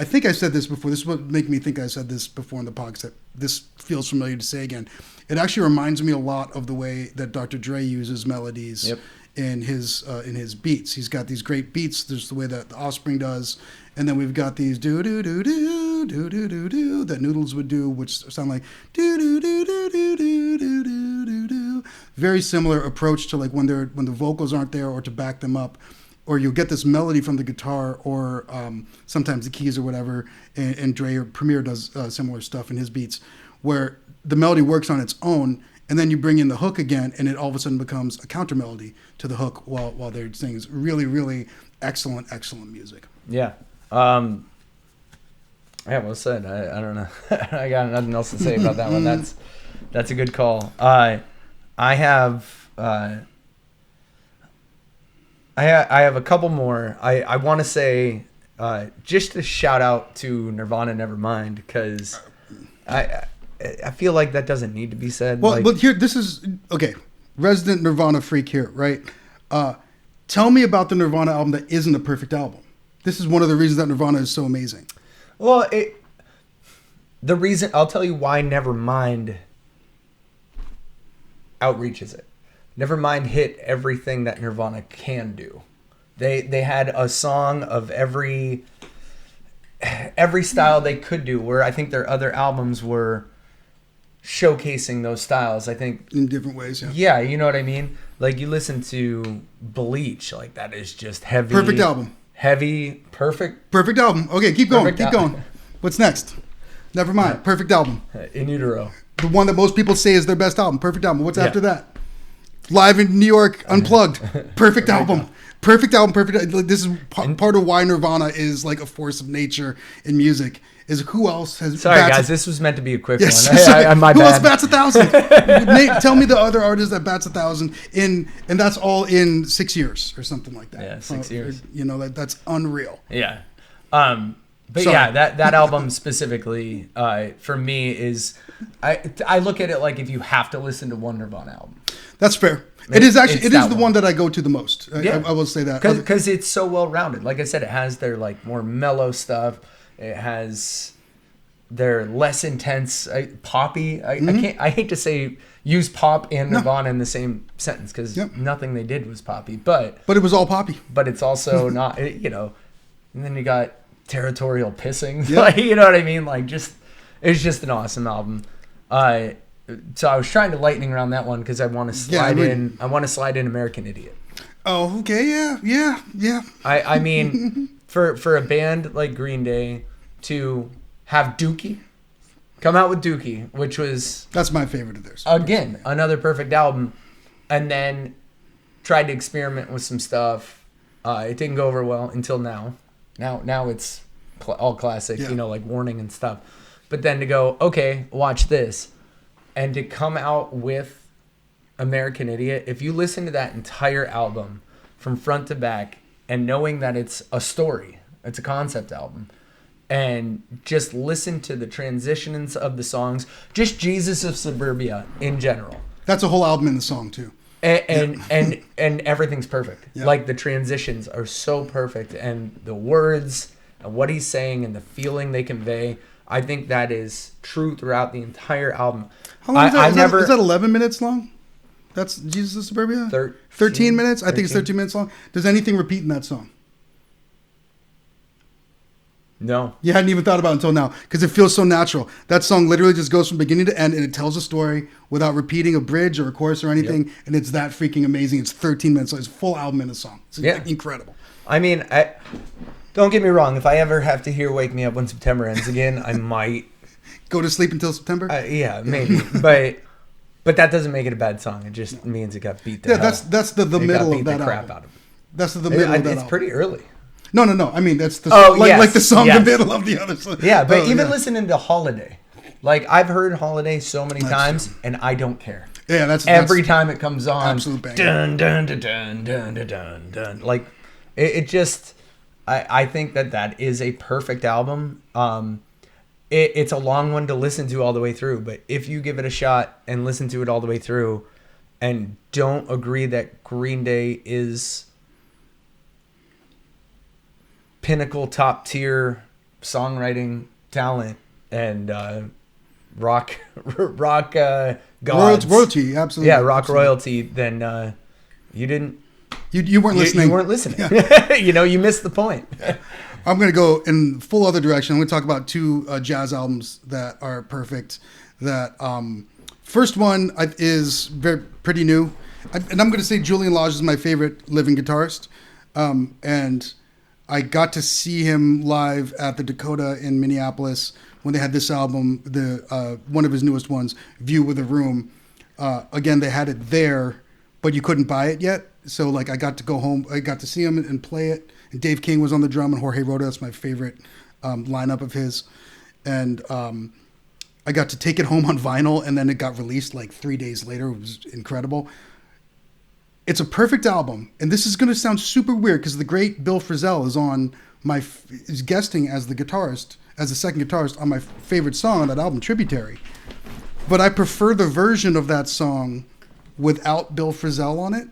think I said this before. This is what make me think I said this before in the podcast. This feels familiar to say again. It actually reminds me a lot of the way that Dr. Dre uses melodies. Yep. In his beats. He's got these great beats. There's the way that the Offspring does. And then we've got these do-do-do-do, that Noodles would do, which sound like do-do-do-do-do-do-do-do. Very similar approach to like when the vocals aren't there or to back them up. Or you'll get this melody from the guitar or sometimes the keys or whatever. And Dre or Premier does similar stuff in his beats where the melody works on its own. And then you bring in the hook again, and it all of a sudden becomes a counter melody to the hook while they're singing. It's really, really excellent music. Yeah. Well said. I don't know. I got nothing else to say about that one. That's a good call. I have a couple more. I want to say just a shout out to Nirvana Nevermind because I feel like that doesn't need to be said. Well, but here, this is, okay, resident Nirvana freak here, right? Tell me about the Nirvana album that isn't a perfect album. This is one of the reasons that Nirvana is so amazing. Well, the reason, I'll tell you why Nevermind outreaches it. Nevermind hit everything that Nirvana can do. They had a song of every style they could do, where I think their other albums were showcasing those styles. I think in different ways. Yeah. Yeah, you know what I mean? Like, you listen to Bleach, like, that is just heavy. Perfect album. Heavy, perfect. Perfect album. Okay, keep going. Keep going. What's next? Never mind. Perfect album. In Utero. The one that most people say is their best album. Perfect album. What's after that? Live in New York, Unplugged. Perfect album. Perfect album. Perfect. This is part of why Nirvana is like a force of nature in music. Is who else has? Sorry, guys. This was meant to be a quick one. My bad. Who else bats 1,000? Nate, tell me the other artist that bats 1,000 and that's all in 6 years or something like that. Yeah, 6 years. You know, that's unreal. Yeah. But yeah, that album specifically for me is, I look at it like if you have to listen to one Nirvana album. That's fair. It is the one that I go to the most. I will say that because it's so well rounded. Like I said, it has their like more mellow stuff. It has their less intense poppy. I hate to use pop and Nirvana in the same sentence, because nothing they did was poppy. But it was all poppy. But it's also not. And then you got Territorial Pissing. Like, you know what I mean? Like, it's just an awesome album. So I was trying to lightning around that one because I want to slide in. I want to slide in American Idiot. Oh, okay, yeah. I mean, for a band like Green Day to have Dookie come out with Dookie, which was, that's my favorite of theirs. Again, another perfect album, and then tried to experiment with some stuff. It didn't go over well until now. Now it's all classic, like Warning and stuff. But then to go, okay, watch this. And to come out with American Idiot, if you listen to that entire album from front to back and knowing that it's a story, it's a concept album, and just listen to the transitions of the songs, just Jesus of Suburbia in general. That's a whole album in the song too. And everything's perfect. Yeah. Like, the transitions are so perfect, and the words and what he's saying and the feeling they convey, I think that is true throughout the entire album. How long is that? Is that 11 minutes long? That's Jesus of Suburbia? 13 minutes? I think it's 13 minutes long. Does anything repeat in that song? No. You hadn't even thought about it until now, because it feels so natural. That song literally just goes from beginning to end, and it tells a story without repeating a bridge or a chorus or anything, and it's that freaking amazing. It's 13 minutes, so it's a full album in a song. It's incredible. I mean, don't get me wrong. If I ever have to hear Wake Me Up When September Ends again, I might go to sleep until September? Yeah, maybe. But that doesn't make it a bad song. It just means it got beat to hell. That's the middle of that album. Crap out of it. That's the middle of that album. It's pretty early. No. I mean, that's the song, like the song in the middle of the other song. Yeah, but even listening to Holiday. Like, I've heard Holiday so many times, and I don't care. Yeah, that's every time it comes on. Absolute banger. Dun, dun, dun, dun, dun, dun, dun, dun. Like, it just... I think that is a perfect album. It's a long one to listen to all the way through, but if you give it a shot and listen to it all the way through and don't agree that Green Day is pinnacle top tier songwriting talent and rock gods, royalty, absolutely, rock royalty, then you didn't. You weren't listening. You weren't listening. Yeah. You missed the point. I'm going to go in full other direction. I'm going to talk about two jazz albums that are perfect. That first one is pretty new. And I'm going to say Julian Lage is my favorite living guitarist. And I got to see him live at the Dakota in Minneapolis when they had this album, one of his newest ones, View with a Room. Again, they had it there, but you couldn't buy it yet. So, like, I got to go home. I got to see him and play it. And Dave King was on the drum, and Jorge Roda. That's my favorite lineup of his. And I got to take it home on vinyl, and then it got released like 3 days later. It was incredible. It's a perfect album. And this is going to sound super weird because the great Bill Frisell is guesting as the guitarist, as the second guitarist on my favorite song on that album, Tributary. But I prefer the version of that song without Bill Frisell on it.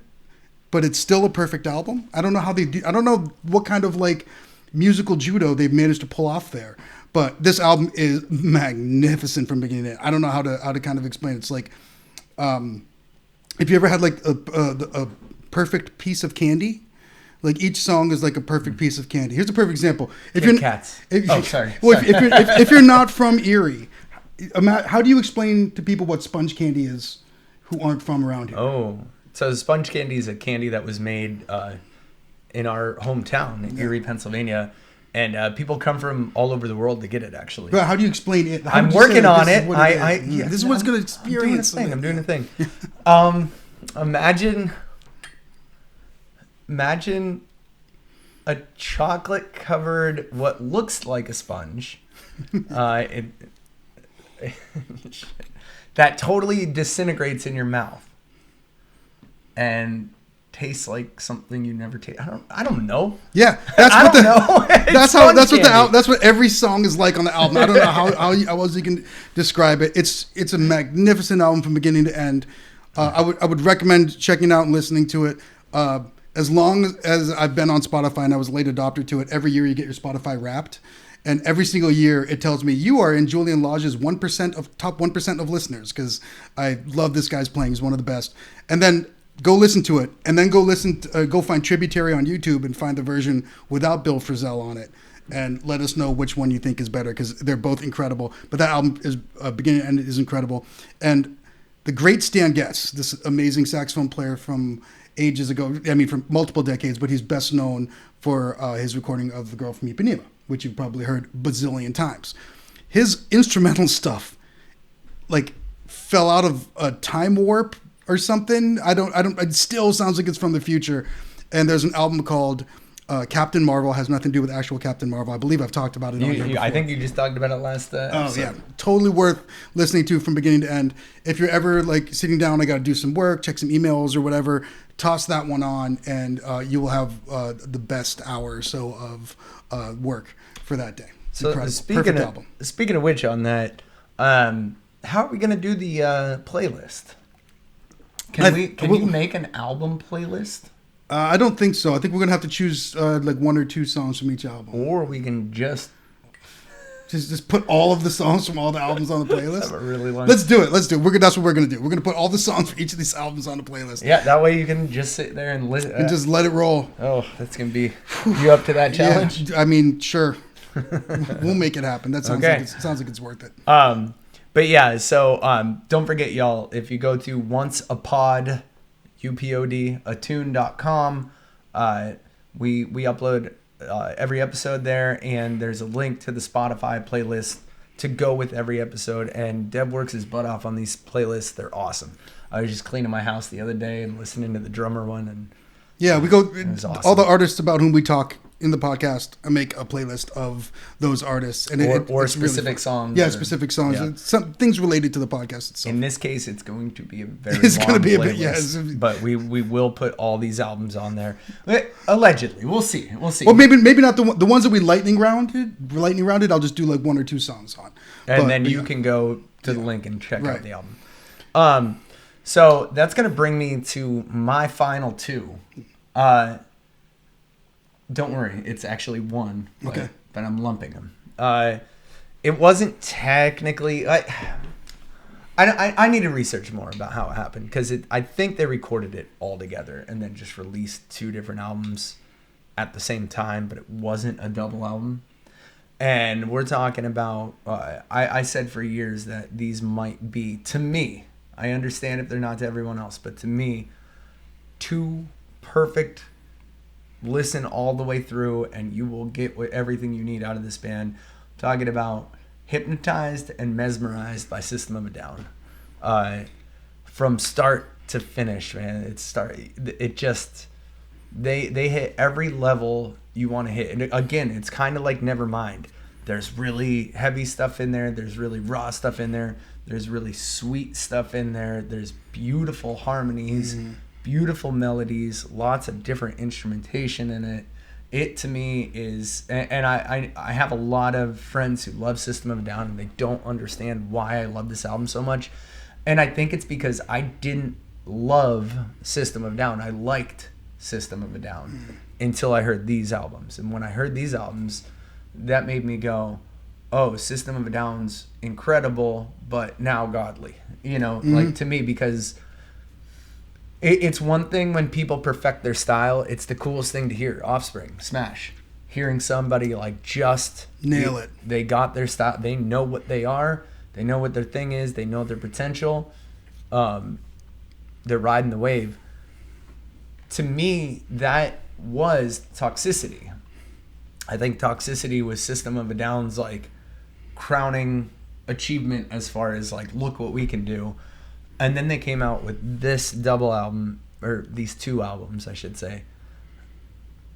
But it's still a perfect album. I don't know how they do. I don't know what kind of like musical judo they've managed to pull off there. But this album is magnificent from beginning to end. I don't know how to kind of explain it. It's like, if you ever had like a perfect piece of candy, like each song is like a perfect piece of candy. Here's a perfect example. If Kit you're Kats. Sorry. Well, if you're not from Erie, how do you explain to people what sponge candy is who aren't from around here? Oh, so sponge candy is a candy that was made in our hometown, in Erie, Pennsylvania. And people come from all over the world to get it, actually. But how do you explain it? I'm working on it. This is what's going to experience. I'm doing a thing. Imagine a chocolate covered what looks like a sponge. That totally disintegrates in your mouth and tastes like something you never taste. I don't know. Yeah, that's what every song is like on the album. I don't know how else you can describe it. It's a magnificent album from beginning to end. I would recommend checking out and listening to it. As long as I've been on Spotify and I was a late adopter to it, every year you get your Spotify Wrapped, and every single year it tells me you are in Julian Lodge's top 1% of listeners, because I love this guy's playing. He's one of the best. And then go listen to it, and then go find Tributary on YouTube and find the version without Bill Frisell on it, and let us know which one you think is better, because they're both incredible. But that album is beginning to end is incredible. And the great Stan Getz, this amazing saxophone player from ages ago, I mean from multiple decades, but he's best known for his recording of The Girl from Ipanema, which you've probably heard bazillion times. His instrumental stuff like fell out of a time warp or something. It still sounds like it's from the future. And there's an album called Captain Marvel. Has nothing to do with actual Captain Marvel. I believe I've talked about it on here before. I think you just talked about it last episode. Yeah, totally worth listening to from beginning to end. If you're ever like sitting down, I got to do some work, check some emails or whatever, toss that one on, and you will have the best hour or so of work for that day. It's incredible. Speaking of which, on that, how are we going to do the playlist? Can you make an album playlist? I don't think so. I think we're going to have to choose like one or two songs from each album. Or we can just put all of the songs from all the albums on the playlist. Have a really long... Let's do it. That's what we're going to do. We're going to put all the songs for each of these albums on the playlist. Yeah, that way you can just sit there and listen. And just let it roll. Oh, that's going to be... You up to that challenge? Yeah, I mean, sure. We'll make it happen. That sounds like it's worth it. But yeah, so don't forget, y'all, if you go to onceapod, UPOD, attune.com, we upload every episode there, and there's a link to the Spotify playlist to go with every episode. And Deb works his butt off on these playlists. They're awesome. I was just cleaning my house the other day and listening to the drummer one, and yeah, we go awesome. All the artists about whom we talk in the podcast. I make a playlist of those artists, and or specific really songs. Yeah, specific songs. Yeah. Some things related to the podcast itself. In this case, it's going to be a very long playlist, yes. But we will put all these albums on there. Allegedly, we'll see. Well, maybe not the ones that we lightning rounded. I'll just do like one or two songs on, and then you can go to the link and check out the album. So that's gonna bring me to my final two. Don't worry, it's actually one. Okay. But I'm lumping them. It wasn't technically... I need to research more about how it happened, because I think they recorded it all together and then just released two different albums at the same time, but it wasn't a double album. And we're talking about... I said for years that these might be, to me, I understand if they're not to everyone else, but to me, two perfect... Listen all the way through, and you will get everything you need out of this band. Talking about Hypnotized and Mesmerized by System of a Down. From start to finish, man. They hit every level you want to hit. And again, it's kind of like Nevermind. There's really heavy stuff in there. There's really raw stuff in there. There's really sweet stuff in there. There's beautiful harmonies. Mm-hmm. Beautiful melodies, lots of different instrumentation in it. It to me is, and I have a lot of friends who love System of a Down, and they don't understand why I love this album so much. And I think it's because I didn't love System of a Down. I liked System of a Down. until I heard these albums. And when I heard these albums, that made me go, oh, System of a Down's incredible, but now godly. You know, like to me, because it's one thing when people perfect their style. It's the coolest thing to hear. Offspring, Smash. Hearing somebody like just nail it. They got their style. They know what they are. They know what their thing is. They know their potential. They're riding the wave. To me, that was Toxicity. I think Toxicity was System of a Down's like crowning achievement as far as like, look what we can do. And then they came out with this double album, or these 2 albums, I should say.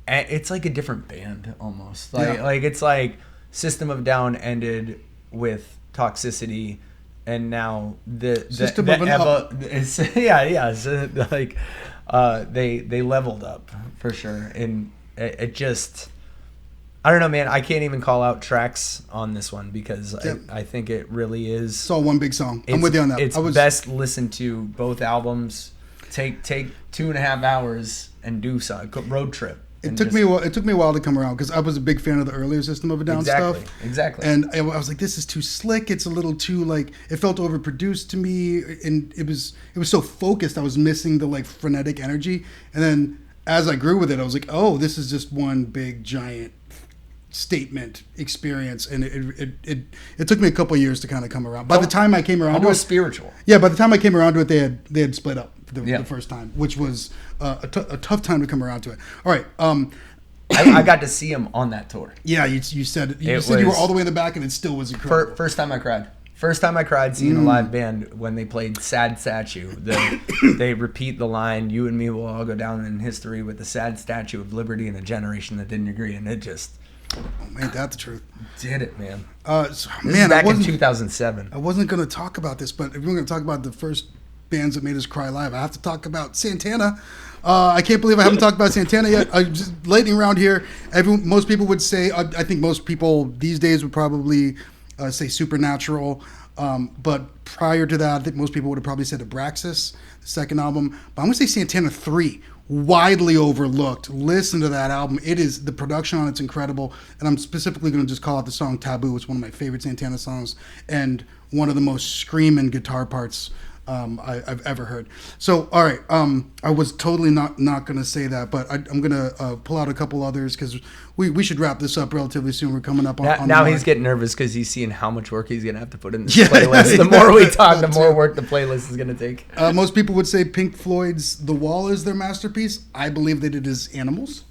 And it's like a different band almost. Like it's like System of a Down ended with Toxicity, and now the System of an Up. It's, so like they leveled up for sure, and it just, I don't know, man. I can't even call out tracks on this one because I think it really is. It's all one big song. I'm with you on that. It's best listened to both albums. Take 2.5 hours and do some road trip. It took me a while to come around because I was a big fan of the earlier System of a Down stuff. Exactly. And I was like, this is too slick. It's a little too like, it felt overproduced to me, and it was so focused. I was missing the like frenetic energy. And then as I grew with it, I was like, oh, this is just one big giant statement experience, and it took me a couple of years to kind of come around. By the time I came around to it, spiritual. Yeah, by the time I came around to it, they had split up the first time, which was a tough time to come around to it. All right, I got to see him on that tour. Yeah, you said you were all the way in the back, and it still was incredible. First time I cried seeing a live band when they played "Sad Statue." They repeat the line, "You and me will all go down in history with the sad statue of liberty and a generation that didn't agree," and it just. Oh, ain't that the truth? Did it, man. This is back in 2007. I wasn't going to talk about this, but if we're going to talk about the first bands that made us cry live, I have to talk about Santana. I can't believe I haven't talked about Santana yet. Just lightning round here. Most people would say, I think most people these days would probably say Supernatural. But prior to that, I think most people would have probably said Abraxas, the second album. But I'm going to say Santana 3. Widely overlooked. Listen to that album. It is, the production on it's incredible, and I'm specifically going to just call out the song Taboo. It's one of my favorite Santana songs and one of the most screaming guitar parts I've ever heard. So, all right, I was totally not going to say that, but I'm going to pull out a couple others because we should wrap this up relatively soon. We're coming up on now he's getting nervous because he's seeing how much work he's going to have to put in this playlist. The more we talk, the more work the playlist is going to take. Most people would say Pink Floyd's The Wall is their masterpiece. I believe that it is Animals.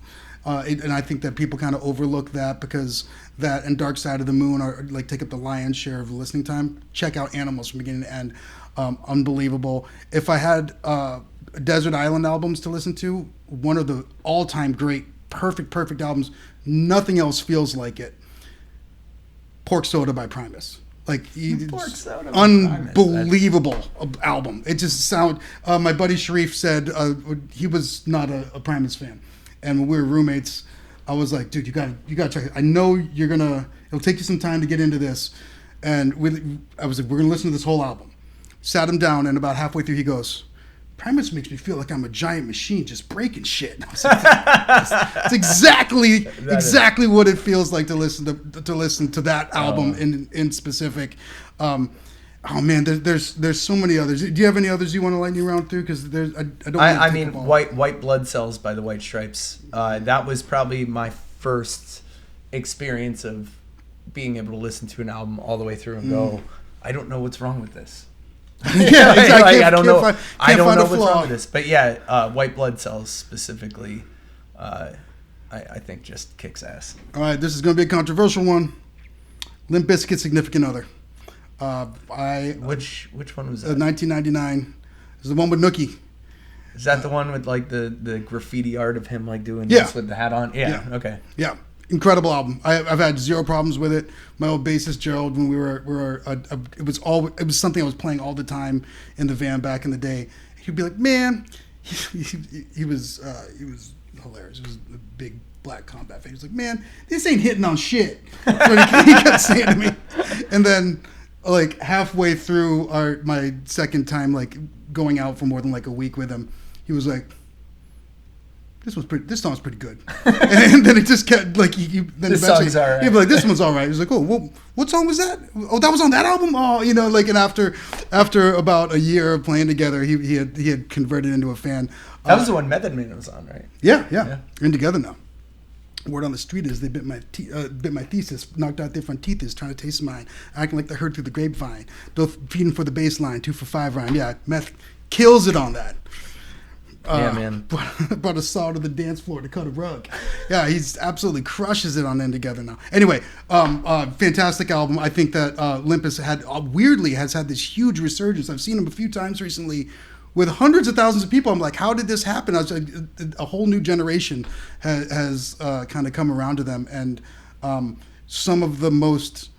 And I think that people kind of overlook that because that and Dark Side of the Moon are like take up the lion's share of listening time. Check out Animals from beginning to end. Unbelievable. If I had Desert Island albums to listen to, one of the all-time great, perfect albums, nothing else feels like it. Pork Soda by Primus. Like, unbelievable album. It just sound. My buddy Sharif said he was not a Primus fan, and when we were roommates, I was like, dude, you gotta check it. I know it'll take you some time to get into this, and I was like, we're gonna listen to this whole album. Sat him down, and about halfway through, he goes, Primus makes me feel like I'm a giant machine just breaking shit. And I was like, it's exactly what it feels like to listen to that album in specific. Oh man, there's so many others. Do you have any others you want to lightning round through? Because I mean, White Blood Cells by the White Stripes. That was probably my first experience of being able to listen to an album all the way through and go, I don't know what's wrong with this. Yeah, exactly. I don't know what's wrong with this. But yeah, White Blood Cells specifically, I think just kicks ass. All right, this is going to be a controversial one. Limp Bizkit's Significant Other. Which one was that? 1999. It's the one with Nookie. Is that the one with like the graffiti art of him like doing this with the hat on? Yeah. Okay. Yeah. Incredible album. I've had zero problems with it. My old bassist Gerald, when it was something I was playing all the time in the van back in the day. He'd be like, "Man," he was hilarious. He was a big black combat fan. He was like, "Man, this ain't hitting on shit." That's what he kept saying to me. And then, like halfway through my second time, like going out for more than like a week with him, he was like, This song's pretty good. And then it just kept like then This eventually song's all right. he'd be like, this one's all right. He's like, oh, well, what song was that? Oh, that was on that album. Oh, like, and after about a year of playing together, he had converted into a fan. That was the one Method Man was on, right? Yeah. We're in together now. Word on the street is they bit my thesis, knocked out their front teeth, is trying to taste mine, acting like they heard through the grapevine. Both feeding for the bass line, 2 for 5 rhyme. Yeah, Meth kills it on that. Yeah, man. Brought a saw to the dance floor to cut a rug. Yeah, he's absolutely crushes it on In Together now. Anyway, fantastic album. I think that Limp has had this huge resurgence. I've seen him a few times recently with hundreds of thousands of people. I'm like, how did this happen? A whole new generation has kind of come around to them, and some of the most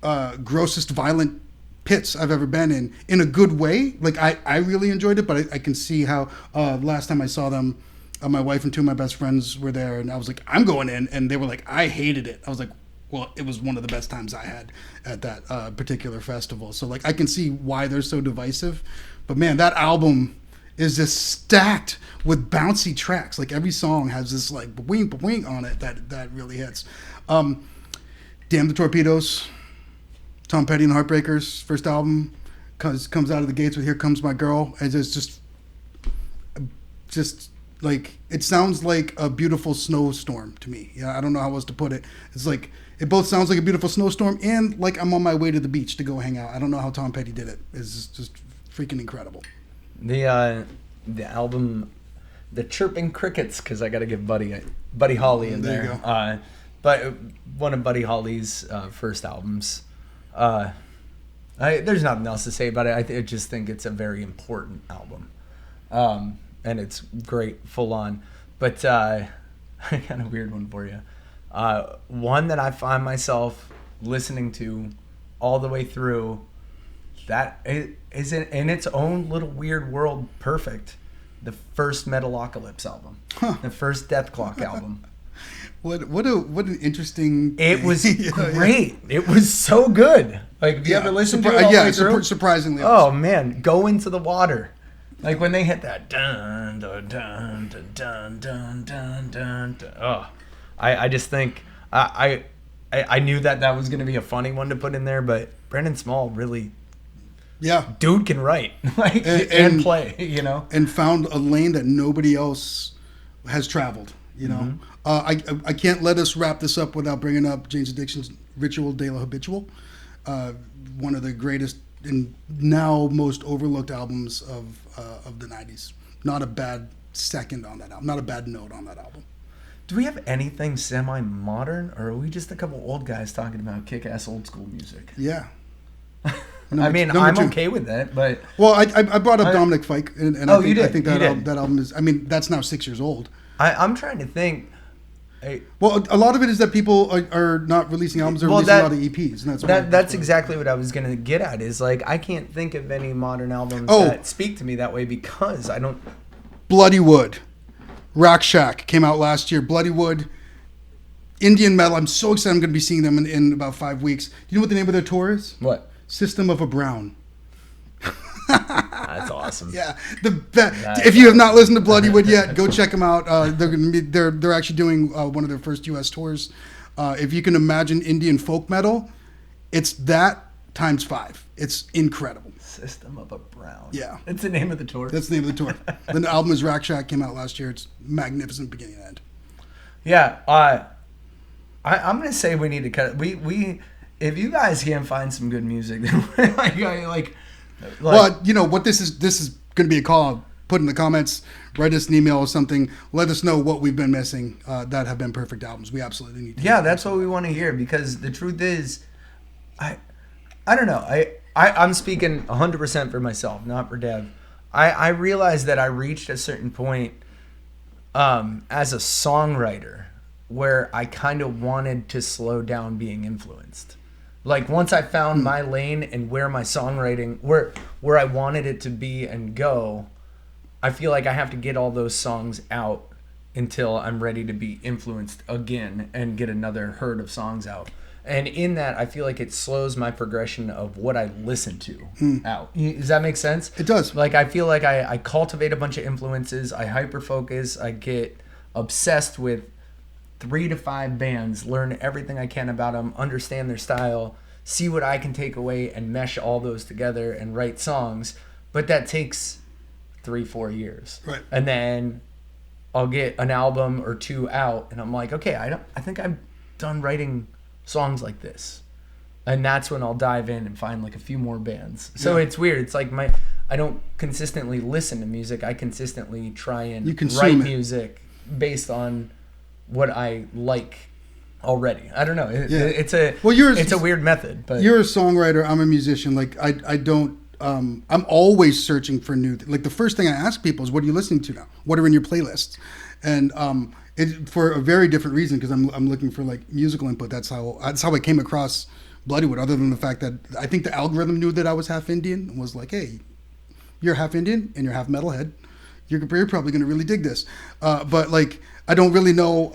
grossest violent pits I've ever been in a good way. Like I really enjoyed it, but I can see how last time I saw them, my wife and 2 of my best friends were there, and I was like, I'm going in, and they were like, I hated it. I was like, well, it was one of the best times I had at that particular festival. So like I can see why they're so divisive, but man, that album is just stacked with bouncy tracks. Like every song has this like wing on it that really hits. Damn the Torpedoes. Tom Petty and the Heartbreakers, first album, comes out of the gates with "Here Comes My Girl," and it's just like, it sounds like a beautiful snowstorm to me. Yeah, I don't know how else to put it. It's like it both sounds like a beautiful snowstorm and like I'm on my way to the beach to go hang out. I don't know how Tom Petty did it. It's just freaking incredible. The album, the Chirping Crickets, because I got to give Buddy Holly in there. There you go. But one of Buddy Holly's first albums. There's nothing else to say about it. I just think it's a very important album, and it's great, full on. But I got a weird one for you. One that I find myself listening to all the way through. That is in its own little weird world, perfect. The first Metalocalypse album, the first Death Clock album. What an interesting. It was great. It was so good. Like, have you ever listened to it all the way through? Surprisingly. Oh man, Go Into the Water. Like when they hit that dun dun dun dun dun dun dun dun. Oh, I just think I knew that was gonna be a funny one to put in there, but Brendan Small really. Yeah, dude can write like and play, and found a lane that nobody else has traveled. I can't let us wrap this up without bringing up Jane's Addiction's Ritual de la Habitual, one of the greatest and now most overlooked albums of the 90s. Not a bad second on that album. Not a bad note on that album. Do we have anything semi-modern, or are we just a couple old guys talking about kick-ass old school music? Yeah. I'm okay with that, but... Well, I brought up Dominic Fike, and I think that album is... I mean, that's now 6 years old. I'm trying to think... Well, a lot of it is that people are not releasing albums; they're releasing a lot of EPs, and that's exactly what I was gonna get at. Is like I can't think of any modern albums that speak to me that way because I don't. Bloody Wood, Rack Shack came out last year. Bloody Wood, Indian metal. I'm so excited! I'm going to be seeing them in about 5 weeks. Do you know what the name of their tour is? What? System of a Brown. That's awesome. Yeah, if you have not listened to Bloody Wood yet, go check them out. They're actually doing one of their first U.S. tours. If you can imagine Indian folk metal, it's that times 5. It's incredible. System of a Brown. Yeah, that's the name of the tour. That's the name of the tour. The album is Rack Shack, came out last year. It's magnificent beginning and end. Yeah, I'm gonna say we need to cut. We if you guys can't find some good music, then like. Well, you know what this is going to be a call. Put in the comments, write us an email or something. Let us know what we've been missing that have been perfect albums. We absolutely need to. Yeah, that's what we want to hear because the truth is, I don't know. I'm speaking 100% for myself, not for Dev. I realized that I reached a certain point as a songwriter where I kind of wanted to slow down being influenced. Like once I found my lane and where my songwriting, where I wanted it to be and go, I feel like I have to get all those songs out until I'm ready to be influenced again and get another herd of songs out. And in that, I feel like it slows my progression of what I listen to out. Does that make sense? It does. Like, I feel like I cultivate a bunch of influences. I hyper-focus. I get obsessed with 3 to 5 bands, learn everything I can about them, understand their style, see what I can take away and mesh all those together and write songs. But that takes 3-4 years. Right. And then I'll get an album or 2 out, and I'm like, okay, I think I'm done writing songs like this. And that's when I'll dive in and find like a few more bands. So it's weird. It's like I don't consistently listen to music. I consistently try and write music based on what I like already. I don't know. It's a weird method. But you're a songwriter. I'm a musician. Like I don't. I'm always searching for new. Like the first thing I ask people is, "What are you listening to now? What are in your playlists?" And for a very different reason, because I'm looking for like musical input. That's how I came across Bloodywood. Other than the fact that I think the algorithm knew that I was half Indian and was like, "Hey, you're half Indian and you're half metalhead. You're probably going to really dig this." But like, I don't really know.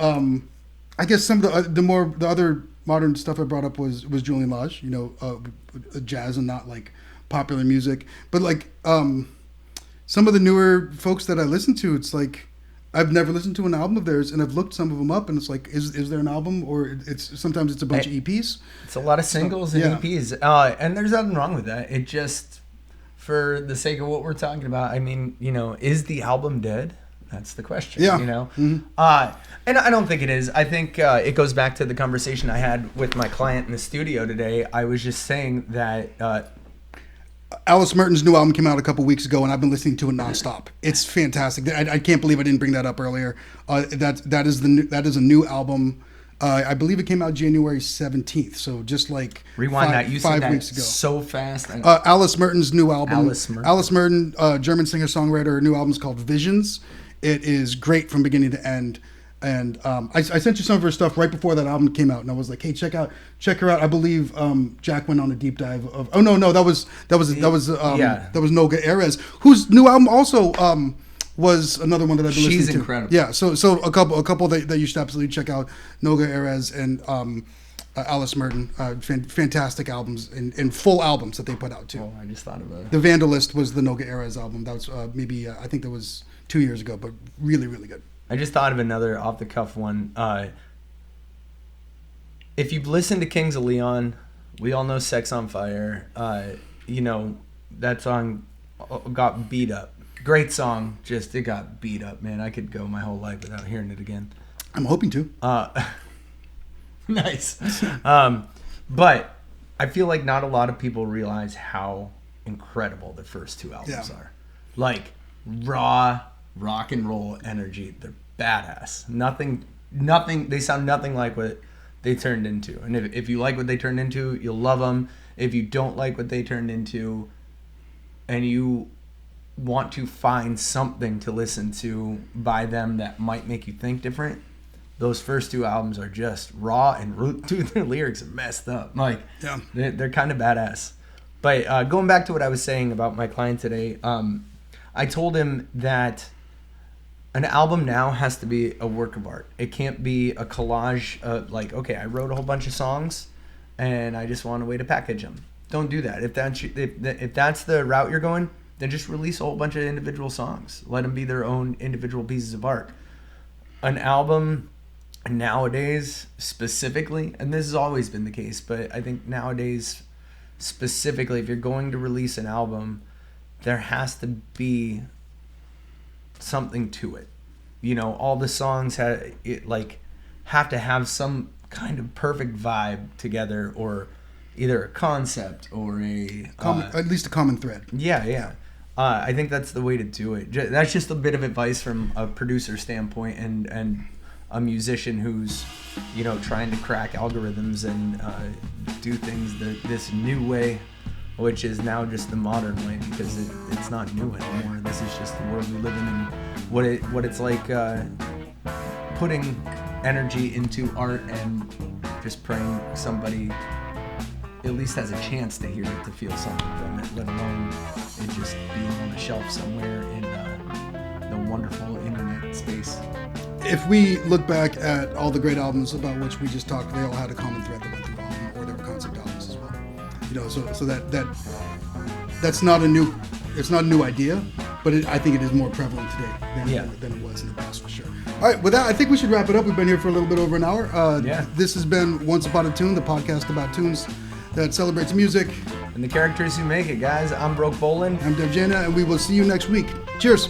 I guess some of the other modern stuff I brought up was Julian Lage, jazz and not like popular music. But like some of the newer folks that I listen to, it's like I've never listened to an album of theirs, and I've looked some of them up, and it's like, is there an album, or sometimes it's a bunch of EPs. It's a lot of singles and EPs, and there's nothing wrong with that. It just, for the sake of what we're talking about, I mean, is the album dead? That's the question. Yeah. And I don't think it is. I think it goes back to the conversation I had with my client in the studio today. I was just saying that Alice Merton's new album came out a couple weeks ago, and I've been listening to it nonstop. It's fantastic. I can't believe I didn't bring that up earlier. That is a new album. I believe it came out January 17th. So just like rewind that. You said 5 weeks ago. So fast. Alice Merton's new album. Alice Merton, German singer-songwriter. Her new album is called Visions. It is great from beginning to end. And I sent you some of her stuff right before that album came out, and I was like, "Hey, check her out." I believe Jack went on a deep dive of. Oh no, that was Noga Erez, whose new album also was another one that I've been listening to. She's incredible. Yeah, so a couple that you should absolutely check out: Noga Erez and Alice Merton. Fantastic albums and full albums that they put out too. Oh, I just thought of it. The Vandalist was the Noga Erez album. That was maybe I think that was 2 years ago, but really, really good. I just thought of another off-the-cuff one. If you've listened to Kings of Leon, we all know Sex on Fire. That song got beat up. Great song, just it got beat up, man. I could go my whole life without hearing it again. I'm hoping to. Nice. But I feel like not a lot of people realize how incredible the first 2 albums are. Like, raw rock and roll energy. They're badass. Nothing. They sound nothing like what they turned into. And if you like what they turned into, you'll love them. If you don't like what they turned into, and you want to find something to listen to by them that might make you think different, those first 2 albums are just raw and dude, their lyrics are messed up. Like, they're kind of badass. But going back to what I was saying about my client today, I told him that an album now has to be a work of art. It can't be a collage of like, okay, I wrote a whole bunch of songs and I just want a way to package them. Don't do that. If that's the route you're going, then just release a whole bunch of individual songs. Let them be their own individual pieces of art. An album nowadays specifically, and this has always been the case, but I think nowadays specifically, if you're going to release an album, there has to be something to it. All the songs have to have some kind of perfect vibe together, or either a concept or at least a common thread. Yeah. I think that's the way to do it. That's just a bit of advice from a producer standpoint and a musician who's trying to crack algorithms and do things this new way, which is now just the modern way, because it's not new anymore. This is just the world we live in, and what it's like putting energy into art and just praying somebody at least has a chance to hear it, to feel something from it, let alone it just being on a shelf somewhere in the wonderful internet space. If we look back at all the great albums about which we just talked, they all had a common thread that went through all of them. So that's not a new, it's not a new idea, but I think it is more prevalent today than it was in the past for sure. All right, with that, I think we should wrap it up. We've been here for a little bit over an hour. This has been Once Upon a Tune, the podcast about tunes that celebrates music and the characters who make it, guys. I'm Broke Bolin. I'm Dev Jana, and we will see you next week. Cheers.